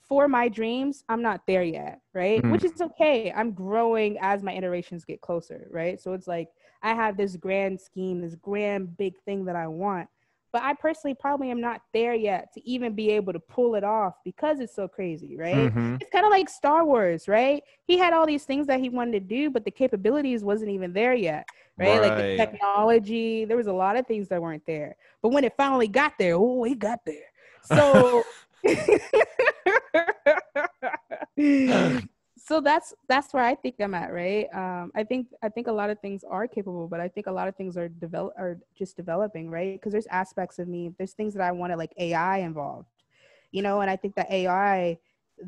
for my dreams, I'm not there yet, right? Which is okay. I'm growing as my iterations get closer, right? So it's like I have this grand scheme, this grand big thing that I want, but I personally probably am not there yet to even be able to pull it off because it's so crazy, right? It's kind of like Star Wars, right? He had all these things that he wanted to do, but the capabilities wasn't even there yet, right? Like the technology, there was a lot of things that weren't there. But when it finally got there, oh, it got there. So so that's where I think I'm at, right? I think a lot of things are capable, but I think a lot of things are just developing, right? Because there's aspects of me, there's things that I wanted, like AI involved, and I think that AI,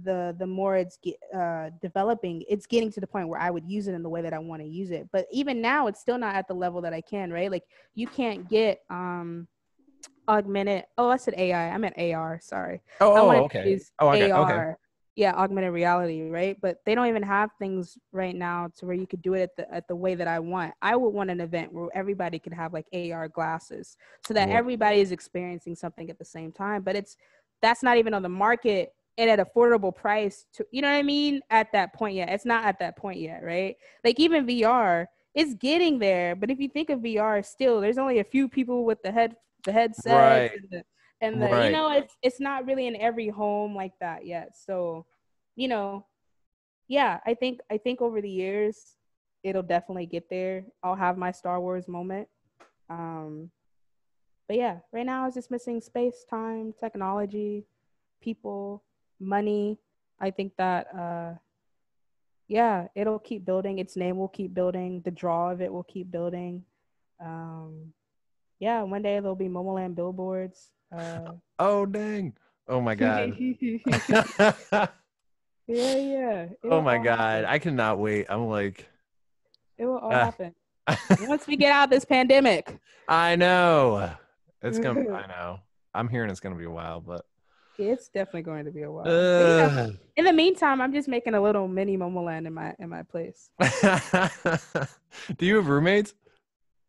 the more it's developing, it's getting to the point where I would use it in the way that I want to use it. But even now, it's still not at the level that I can, right? Like you can't get augmented. Oh, I said AI. I meant AR. Sorry. I wanted to use AR. Okay. Yeah, augmented reality, right? But they don't even have things right now to where you could do it at the way that I want. I would want an event where everybody could have like AR glasses, so that everybody is experiencing something at the same time. But that's not even on the market and at affordable price. You know what I mean? At that point yet, it's not at that point yet, right? Like even VR, it's getting there. But if you think of VR, still there's only a few people with the headsets Right. and it's not really in every home like that yet. So yeah, I think over the years it'll definitely get there. I'll have my Star Wars moment. Um, but yeah, right now it's just missing space, time, technology, people, money. I think that yeah, it'll keep building. Its name will keep building. The draw of it will keep building. Um, yeah, one day there'll be Momoland billboards. Oh dang. Oh my god. Yeah. Oh It'll my all god. happen. I cannot wait. I'm like It will all uh, happen once we get out of this pandemic. I know. I know. I'm hearing it's gonna be a while, but It's definitely going to be a while. But you know, uh, in the meantime, I'm just making a little mini Momoland in my place. do you have roommates?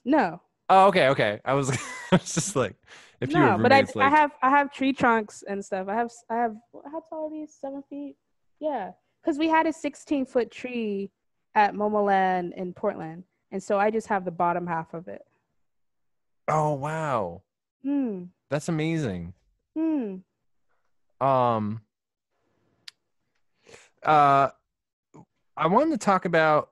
No, Oh, okay. I was, I was just like, if you have no, but roommates, like, I have tree trunks and stuff. I have how tall are these? 7 feet? Yeah, because we had a 16-foot tree at Momoland in Portland, and so I just have the bottom half of it. oh wow, Hmm. that's amazing. Hmm. Um, uh, I wanted to talk about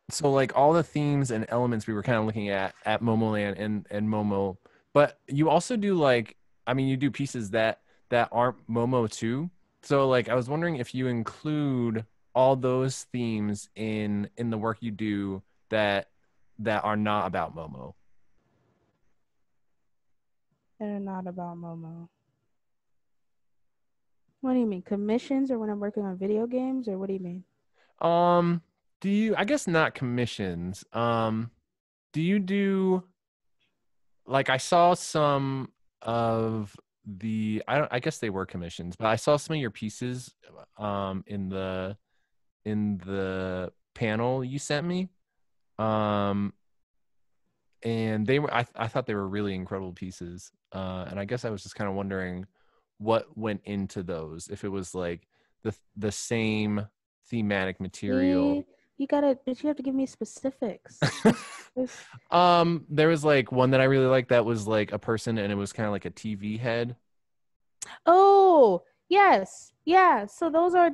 so like all the themes and elements we were kind of looking at Momoland and Momo, but you also do like, I mean, you do pieces that aren't Momo too. So like, I was wondering if you include all those themes in the work you do that are not about Momo. They're not about Momo. What do you mean? Commissions or when I'm working on video games or what do you mean? Um, do you, I guess not commissions. Do you do like I saw some of I guess they were commissions, but I saw some of your pieces in the panel you sent me. Um and they were I thought they were really incredible pieces. And I guess I was just kind of wondering what went into those, if it was like the same thematic Eh, material. but you have to give me specifics. Specifics. There was like one that I really liked that was like a person and it was kind of like a TV head. Oh, yes. Yeah. So those are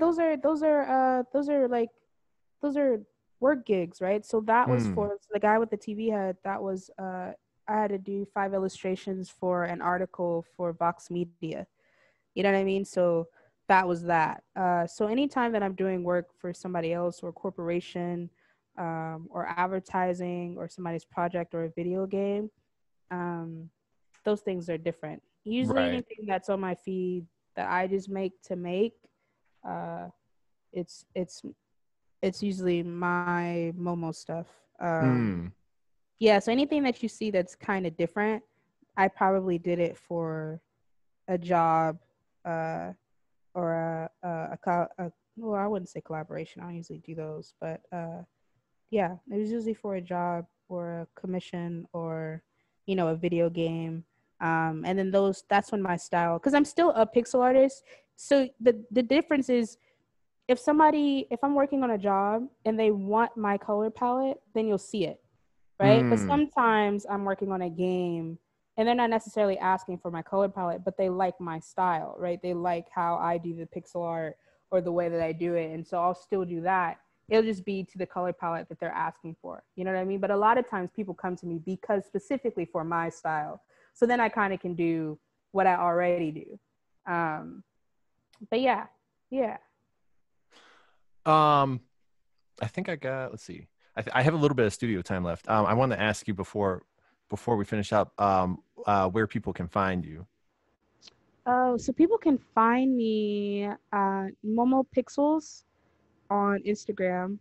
work gigs, right? So that was Hmm. for the guy with the TV head. That was I had to do 5 illustrations for an article for Vox Media. You know what I mean? So that was that. So anytime that I'm doing work for somebody else or a corporation, or advertising or somebody's project or a video game, um, those things are different. Usually Right. anything that's on my feed that I just make to make, uh, it's it's it's usually my Momo stuff. Hmm. Yeah, so anything that you see that's kind of different, I probably did it for a job, uh, or well, I wouldn't say collaboration. I don't usually do those, but yeah, it was usually for a job or a commission or a video game. And then that's when my style, because I'm still a pixel artist. So the difference is if I'm working on a job and they want my color palette, then you'll see it, right? But Hmm. sometimes I'm working on a game and they're not necessarily asking for my color palette, but they like my style, right? They like how I do the pixel art or the way that I do it. And so I'll still do that. It'll just be to the color palette that they're asking for. You know what I mean? But a lot of times people come to me because specifically for my style. So then I kind of can do what I already do. Um, but yeah, yeah. Um, I think let's see. I have a little bit of studio time left. I want to ask you before we finish up, where people can find you. Oh, so people can find me Momo Pixels on Instagram.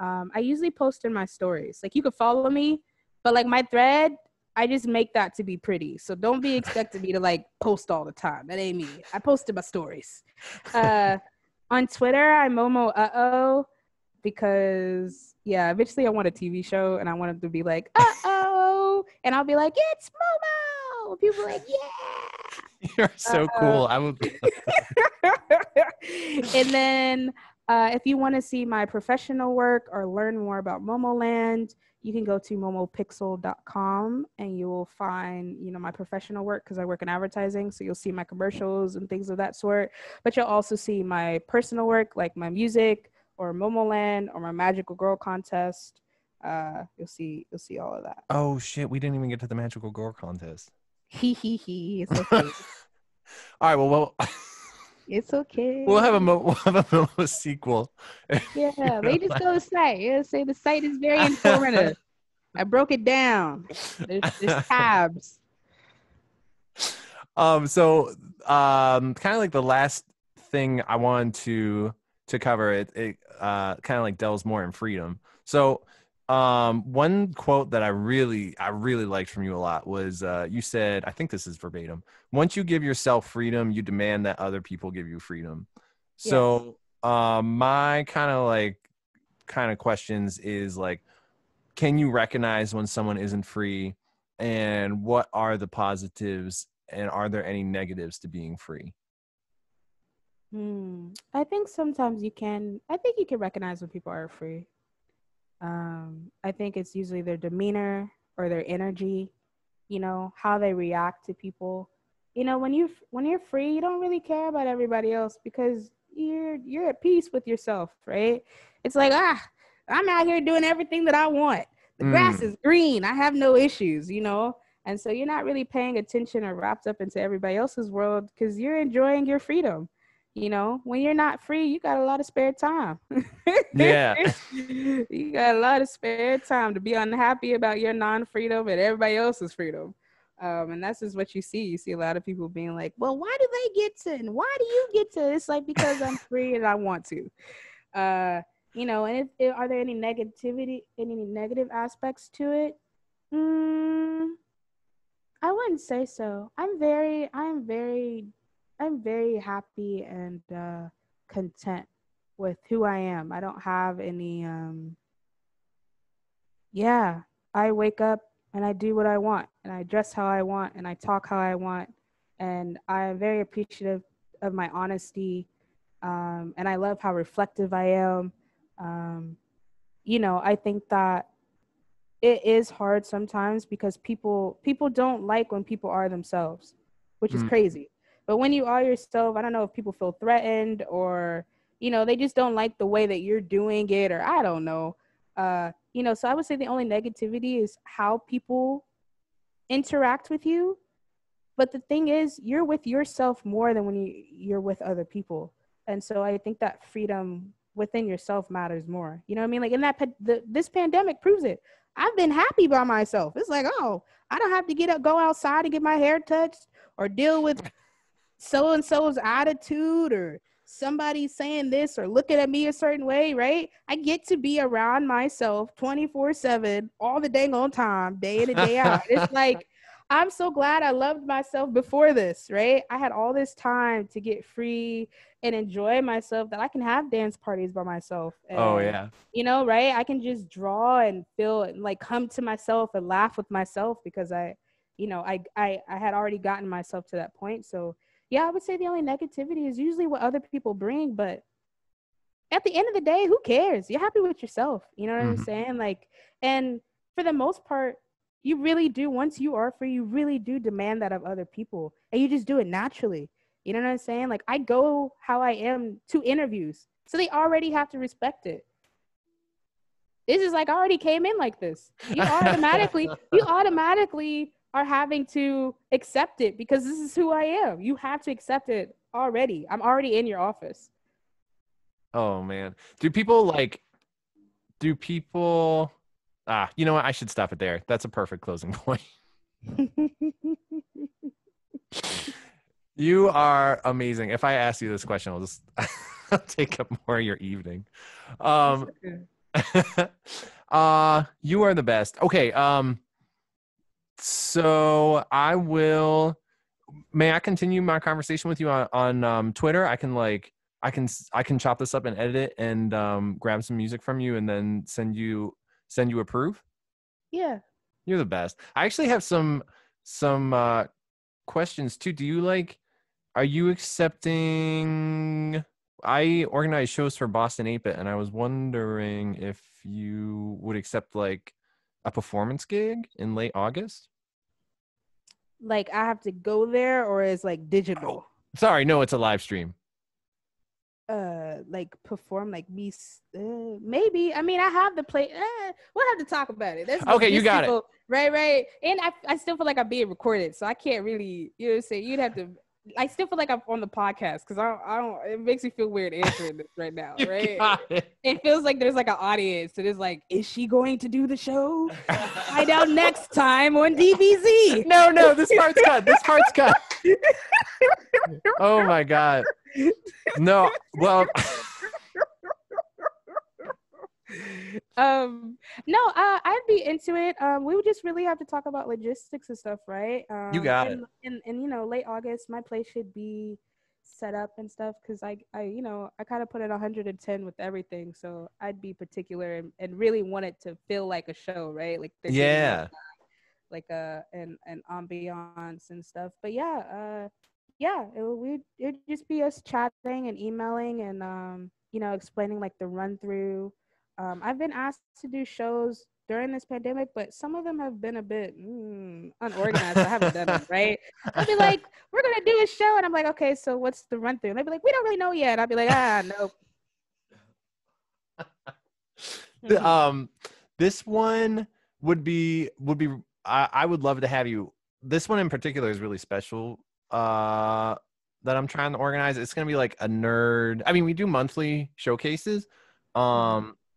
I usually post in my stories. Like you could follow me, but like my thread, I just make that to be pretty. So don't be expecting me to like post all the time. That ain't me. I post in my stories. Uh, on Twitter, I'm Momo because yeah, eventually I want a TV show and I want it to be like and I'll be like it's Momo. And people are like You're so yeah. cool. I would. And then if you want to see my professional work or learn more about Momoland, you can go to momopixel.com and you will find, my professional work because I work in advertising. So you'll see my commercials and things of that sort. But you'll also see my personal work, like my music or Momoland or my Magical Girl contest. You'll see all of that. Oh shit, we didn't even get to the Magical Girl contest. It's okay. All right, well, It's okay. we'll have a Momo sequel. Yeah, they just go to the site. Yeah, say the site is very informative. I broke it down. There's tabs. So kind of like the last thing I wanted to cover, it kind of like delves more in freedom. So one quote that I really liked from you a lot was you said, I think this is verbatim, once you give yourself freedom, you demand that other people give you freedom. So my kind of questions is like, can you recognize when someone isn't free, and what are the positives, and are there any negatives to being free? I think sometimes you can. I think you can recognize when people are free. I think it's usually their demeanor or their energy, how they react to people. When you're free, you don't really care about everybody else because you're at peace with yourself, right? It's like, I'm out here doing everything that I want. The grass is green. I have no issues. And so you're not really paying attention or wrapped up into everybody else's world because you're enjoying your freedom. When you're not free, you got a lot of spare time. Yeah. You got a lot of spare time to be unhappy about your non-freedom and everybody else's freedom. And that's just what you see. You see a lot of people being like, well, why do they get to, and why do you get to? It's like, because I'm free and I want to. And are there any negative aspects to it? I wouldn't say so. I'm very happy and content with who I am. I don't have any I wake up and I do what I want and I dress how I want and I talk how I want, and I am very appreciative of my honesty, and I love how reflective I am. I think that it is hard sometimes because people don't like when people are themselves, which is crazy. But when you are yourself, I don't know if people feel threatened or they just don't like the way that you're doing it, or I don't know. So I would say the only negativity is how people interact with you. But the thing is, you're with yourself more than when you're with other people. And so I think that freedom within yourself matters more. You know what I mean? Like this pandemic proves it. I've been happy by myself. It's like, oh, I don't have to go outside and get my hair touched or deal with so-and-so's attitude or somebody saying this or looking at me a certain way, right? I get to be around myself 24/7 all the dang on time, day in and day out. It's like, I'm so glad I loved myself before this, right? I had all this time to get free and enjoy myself that I can have dance parties by myself. And, right? I can just draw and feel and like come to myself and laugh with myself because I had already gotten myself to that point. So yeah, I would say the only negativity is usually what other people bring, but at the end of the day, who cares? You're happy with yourself. You know what I'm saying? Like, and for the most part, you really do, once you are free, you really do demand that of other people, and you just do it naturally. You know what I'm saying? Like, I go how I am to interviews, so they already have to respect it. This is like, I already came in like this. You automatically are having to accept it because this is who I am. You have to accept it already. I'm already in your office. Oh man. Do people you know what? I should stop it there. That's a perfect closing point. You are amazing. If I ask you this question, I'll just I'll take up more of your evening. You are the best. Okay. So may I continue my conversation with you on Twitter? I can chop this up and edit it and grab some music from you and then send you a proof. Yeah. You're the best. I actually have some questions too. Are you accepting? I organize shows for Boston 8-Bit, and I was wondering if you would accept like a performance gig in late August. Like, I have to go there, or is like digital? Oh, sorry, no, it's a live stream. like perform like me, maybe. I mean, I have the play, we'll have to talk about it. That's Okay, you got it. right. And I still feel like I'm being recorded, so I can't really, you know what I'm saying, you'd have to, I still feel like I'm on the podcast because I don't it makes me feel weird answering this right now, You right? got it. It feels like there's like an audience, and it's like, is she going to do the show? Find out next time on DBZ. No, this part's cut. This part's cut. Oh my God. No, well, No, I'd be into it. We would just really have to talk about logistics and stuff, right? You got it. And you know, late August, my place should be set up and stuff because I you know, I kind of put in 110 with everything, so I'd be particular and really want it to feel like a show, right? Like they're giving yeah. like an ambiance and stuff. But yeah, it'd just be us chatting and emailing and you know, explaining like the run through. I've been asked to do shows during this pandemic, but some of them have been a bit unorganized. So I haven't done them, right? I'll be like, we're gonna do a show, and I'm like, okay, so what's the run through? And they'd be like, we don't really know yet. And I'll be like, nope. This one would be I would love to have you. This one in particular is really special. That I'm trying to organize. It's gonna be like a nerd. I mean, we do monthly showcases.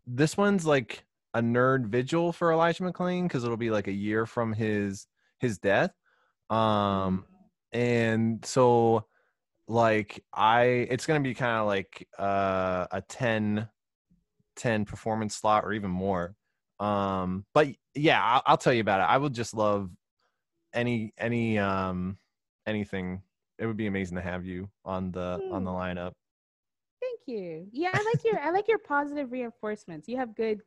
This one's like a nerd vigil for Elijah McClain because it'll be like a year from his death. And so like it's gonna be kind of like a 10 performance slot or even more. But yeah, I'll tell you about it. I would just love anything. It would be amazing to have you on the lineup. Thank you. Yeah, I like your positive reinforcements. You have good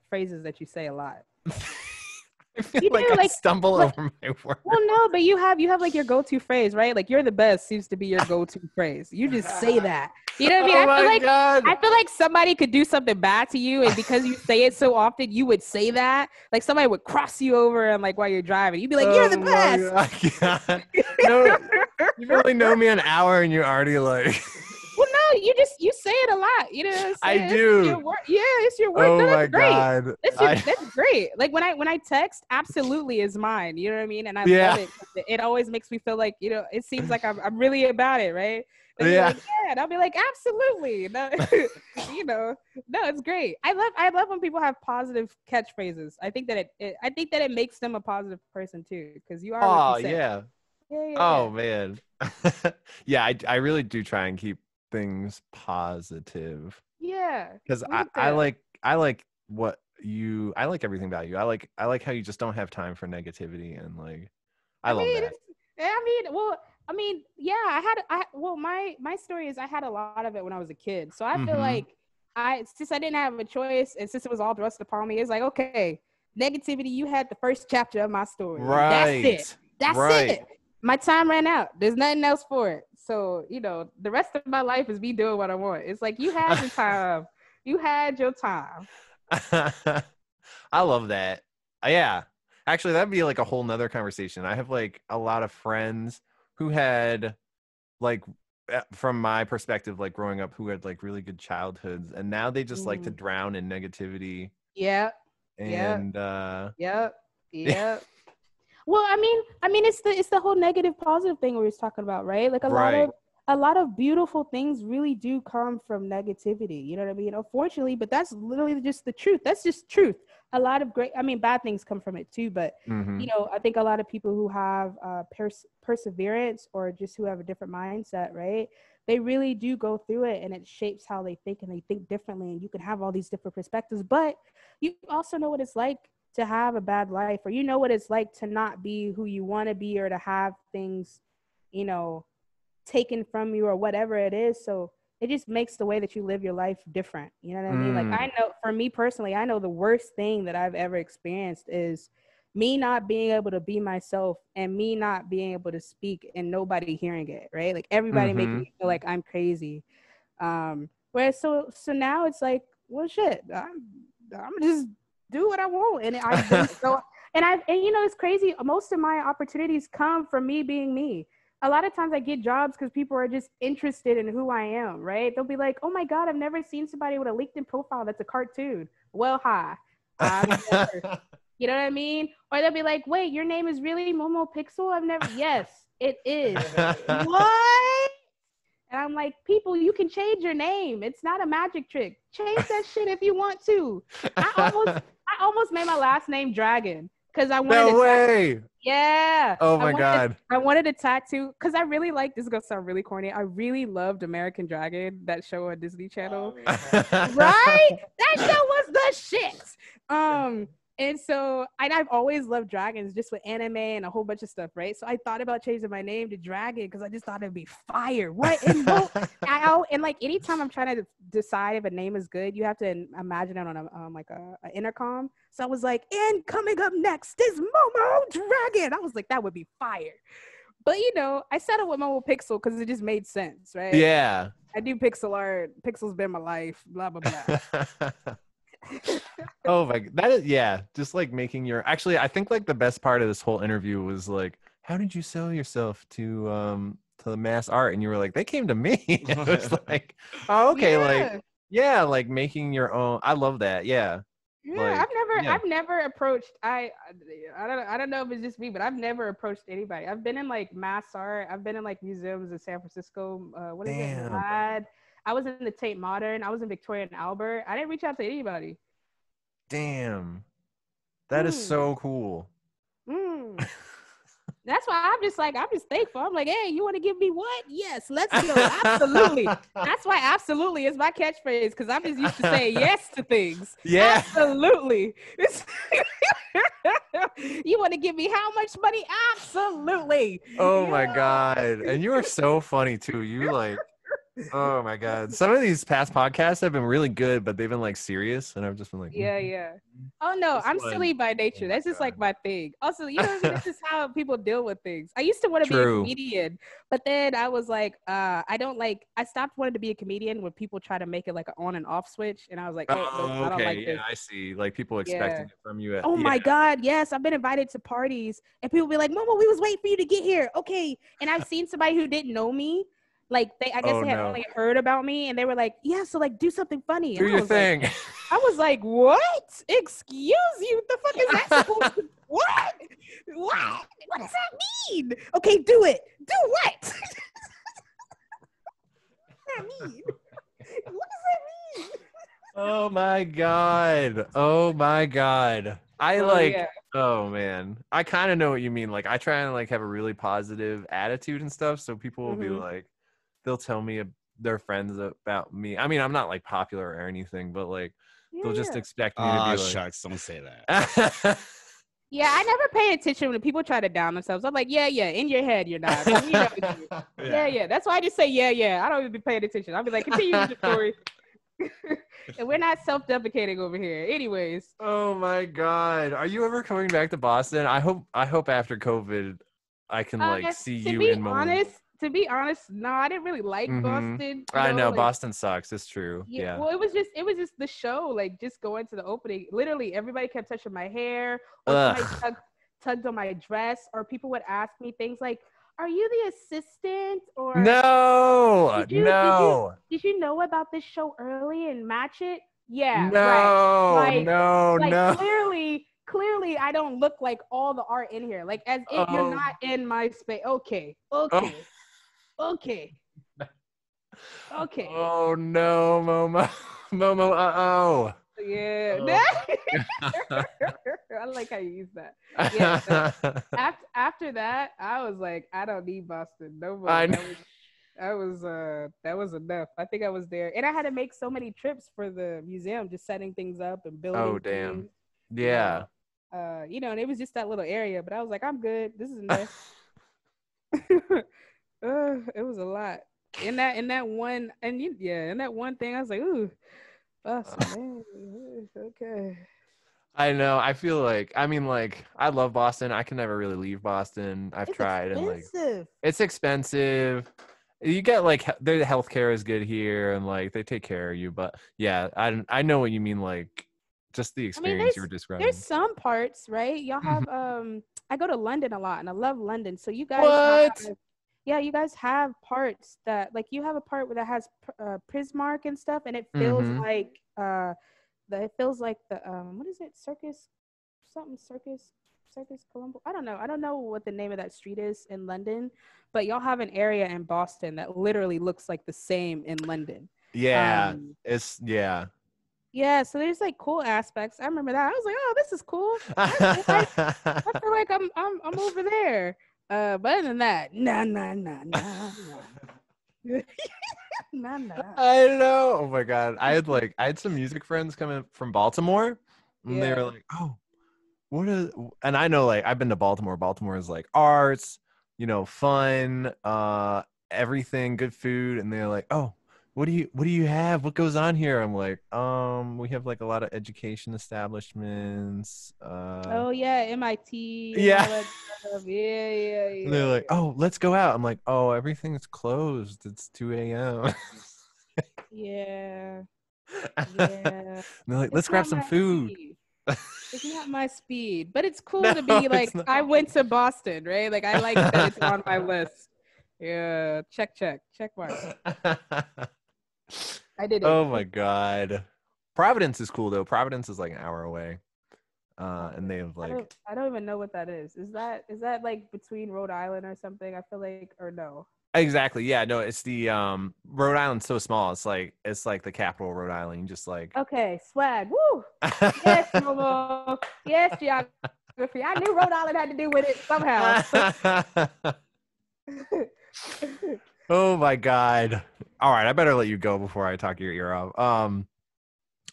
phrases that you say a lot. I feel I stumble over my words. Well, no, but you have like your go-to phrase, right? Like you're the best seems to be your go-to phrase. You just say that. You know what I mean? I feel like somebody could do something bad to you, and because you say it so often, you would say that. Like somebody would cross you over and like while you're driving, you'd be like, "You're the best." No, you really know me an hour, and you're already like. Well, no, you say it a lot. You know what I'm saying? I do. It's your word. Oh no, my great. God. That's great. Like when I text, absolutely is mine. You know what I mean? And I love it. It always makes me feel like, you know, it seems like I'm really about it, right? And like, and I'll be like, absolutely. No, you know, no, it's great. I love when people have positive catchphrases. I think that it makes them a positive person too, because you are. Oh what you say. yeah. Oh man. Yeah, I really do try and keep things positive. Yeah. Because I like what you. I like everything about you. I like how you just don't have time for negativity and like. I love that. My story is I had a lot of it when I was a kid. So I feel like since I didn't have a choice and since it was all thrust upon me, it's like, okay, negativity, you had the first chapter of my story. Right. That's it. My time ran out. There's nothing else for it. So, you know, the rest of my life is me doing what I want. It's like you had your time. You had your time. I love that. Yeah. Actually, that'd be like a whole nother conversation. I have like a lot of friends who had like, from my perspective, like growing up, who had like really good childhoods, and now they just like to drown in negativity. Yeah. And Yep. Well, I mean, it's the whole negative positive thing we was talking about, right? Like a lot of beautiful things really do come from negativity. You know what I mean? Unfortunately, but that's literally just the truth. That's just truth. A lot of bad things come from it too. But you know, I think a lot of people who have perseverance or just who have a different mindset, right? They really do go through it, and it shapes how they think, and they think differently. And you can have all these different perspectives, but you also know what it's like to have a bad life, or you know what it's like to not be who you want to be, or to have things, you know, taken from you or whatever it is. So it just makes the way that you live your life different. You know what I mean? Like I know for me personally, I know the worst thing that I've ever experienced is me not being able to be myself and me not being able to speak and nobody hearing it, right? Like everybody making me feel like I'm crazy. Whereas so now it's like, well, shit, I'm just do what I want. And and you know, it's crazy. Most of my opportunities come from me being me. a lot of times I get jobs because people are just interested in who I am, right? They'll be like, oh my God, I've never seen somebody with a LinkedIn profile that's a cartoon. Well, hi, I'm Jennifer. You know what I mean? Or they'll be like, wait, your name is really Momo Pixel? I've never, yes, it is. What? And I'm like, people, you can change your name. It's not a magic trick. Change that shit if you want to. I almost made my last name Dragon because I wanted No way. yeah. Oh my God. I wanted a tattoo because I really like this is gonna sound really corny. I really loved American Dragon, that show on Disney Channel. Right? That show was the shit. And so I've always loved dragons just with anime and a whole bunch of stuff, right? So I thought about changing my name to Dragon because I just thought it'd be fire. What? And like anytime I'm trying to decide if a name is good, you have to imagine it on a intercom. So I was like, and coming up next is Momo Dragon. I was like, that would be fire. But I settled with Momo Pixel because it just made sense, right? Yeah. I do pixel art. Pixel's been my life. Blah blah blah. Oh my, that is, yeah, just like making your, actually I think like the best part of this whole interview was like, how did you sell yourself to the mass art? And you were like, they came to me. It was like, oh, okay. Like making your own. I love that. Yeah. Yeah, I've never approached. I don't know if it's just me, but I've never approached anybody. I've been in like mass art. I've been in like museums in San Francisco. What is it? I was in the Tate Modern. I was in Victoria and Albert. I didn't reach out to anybody. Damn, that is so cool. That's why I'm just thankful. I'm like, hey, you want to give me what? Yes, let's go. Absolutely. That's why absolutely is my catchphrase because I'm just used to saying yes to things. Yeah. Absolutely. You want to give me how much money? Absolutely. Oh my God. And you are so funny too. You like, oh my God. Some of these past podcasts have been really good, but they've been like serious. And I've just been like, yeah. Oh no, I'm silly by nature. That's just like my thing. Also, this is how people deal with things. I used to want to be a comedian, but then I was like, I stopped wanting to be a comedian when people try to make it like an on and off switch. And I was like, I don't like this. I see. Like people expecting it from you. My God. Yes. I've been invited to parties and people be like, Momo, we was waiting for you to get here. Okay. And I've seen somebody who didn't know me. Like I guess they had only heard about me and they were like, yeah, so like do something funny. Do your thing. I was like, what? Excuse you? The fuck is that supposed to what? What? What does that mean? Okay, do it. Do what? What does that mean? What does that mean? Oh my God. Oh man. I kind of know what you mean. Like I try and like have a really positive attitude and stuff. So people will be like, they'll tell me their friends about me. I mean, I'm not like popular or anything, but like they'll just expect me to be like, shucks, don't say that. Yeah, I never pay attention when people try to down themselves. I'm like, yeah, in your head, you're not. Yeah. That's why I just say, yeah. I don't even be paying attention. I'll be like, continue the story. And we're not self-deprecating over here. Anyways. Oh my God. Are you ever coming back to Boston? I hope after COVID I can like see you in moments. To be honest, no, I didn't really like Boston. I know, like, Boston sucks. It's true. Yeah. Well, it was just the show, like just going to the opening. Literally, everybody kept touching my hair, or somebody tugged on my dress, or people would ask me things like, "Are you the assistant?" Or no. Did you know about this show early and match it? Yeah. No. Right. No. Clearly, I don't look like all the art in here. Like as if you're not in my space. Okay. Okay. Oh no, Momo. Yeah. I like how you use that. Yeah. After that, I was like, I don't need Boston no more. That was enough. I think I was there, and I had to make so many trips for the museum, just setting things up and building. Oh damn. Things. Yeah. And it was just that little area, but I was like, I'm good. This is enough. It was a lot. In that one thing, I was like, ooh, Boston, man. Okay. I know. I feel like, I mean, like, I love Boston. I can never really leave Boston. I've tried, and like, it's expensive. You get like the healthcare is good here, and like they take care of you. But yeah, I know what you mean. Like, just the experience you were describing. There's some parts, right? Y'all have I go to London a lot, and I love London. So you guys Yeah, you guys have parts that like you have a part where that has Prismark and stuff, and it feels Mm-hmm. like it feels like the what is it, Circus Colombo. I don't know what the name of that street is in London, but y'all have an area in Boston that literally looks like the same in London. Yeah, Um, it's yeah. yeah, so there's like cool aspects. I remember that. I was like, oh, this is cool. I feel like I'm over there. But other than that, nah. I know. Oh my god. I had some music friends coming from Baltimore, and they were Yeah. like, "Oh, what is?" And I know, like, I've been to Baltimore. Baltimore is like arts, fun, everything, good food, and they're like, "Oh, what do you have? What goes on here?" I'm like, we have like a lot of education establishments. Oh yeah, MIT and Yeah. all that stuff. Yeah, And they're like, yeah. "Oh, let's go out." I'm like, "Oh, everything's closed. It's 2 a.m." Yeah. And Yeah. they're like, It's "Let's grab not some my food." speed. It's not my speed, but it's No, cool to be it's like not. I went to Boston, right? Like I like that it's on my list. Yeah, check mark. I did it. Oh my god. Providence is cool though. Providence is like an hour away. And they have like I don't even know what that is. Is that like between Rhode Island or something? I feel like or no. exactly. Yeah, no, it's the Rhode Island's so small. It's like the capital of Rhode Island. You just like Okay, swag. Woo! Yes, Momo. Yes, geography. I knew Rhode Island had to do with it somehow. Oh my god. All right, I better let you go before I talk your ear off.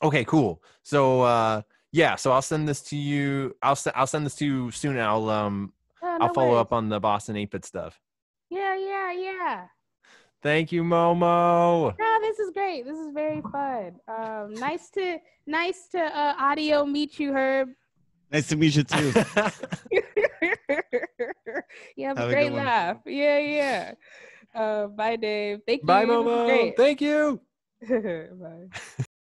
Okay, cool. So yeah, so I'll send this to you. I'll send this to you soon. Oh, I'll no follow worries. up on the Boston 8-bit stuff. Yeah. Thank you, Momo. No, this is great. This is very fun. Nice to audio meet you, Herb. Nice to meet you too. You have a Have a good great one. laugh. Yeah. Bye, Dave. Thank Bye, you. This is Momo. great. Thank you. Bye.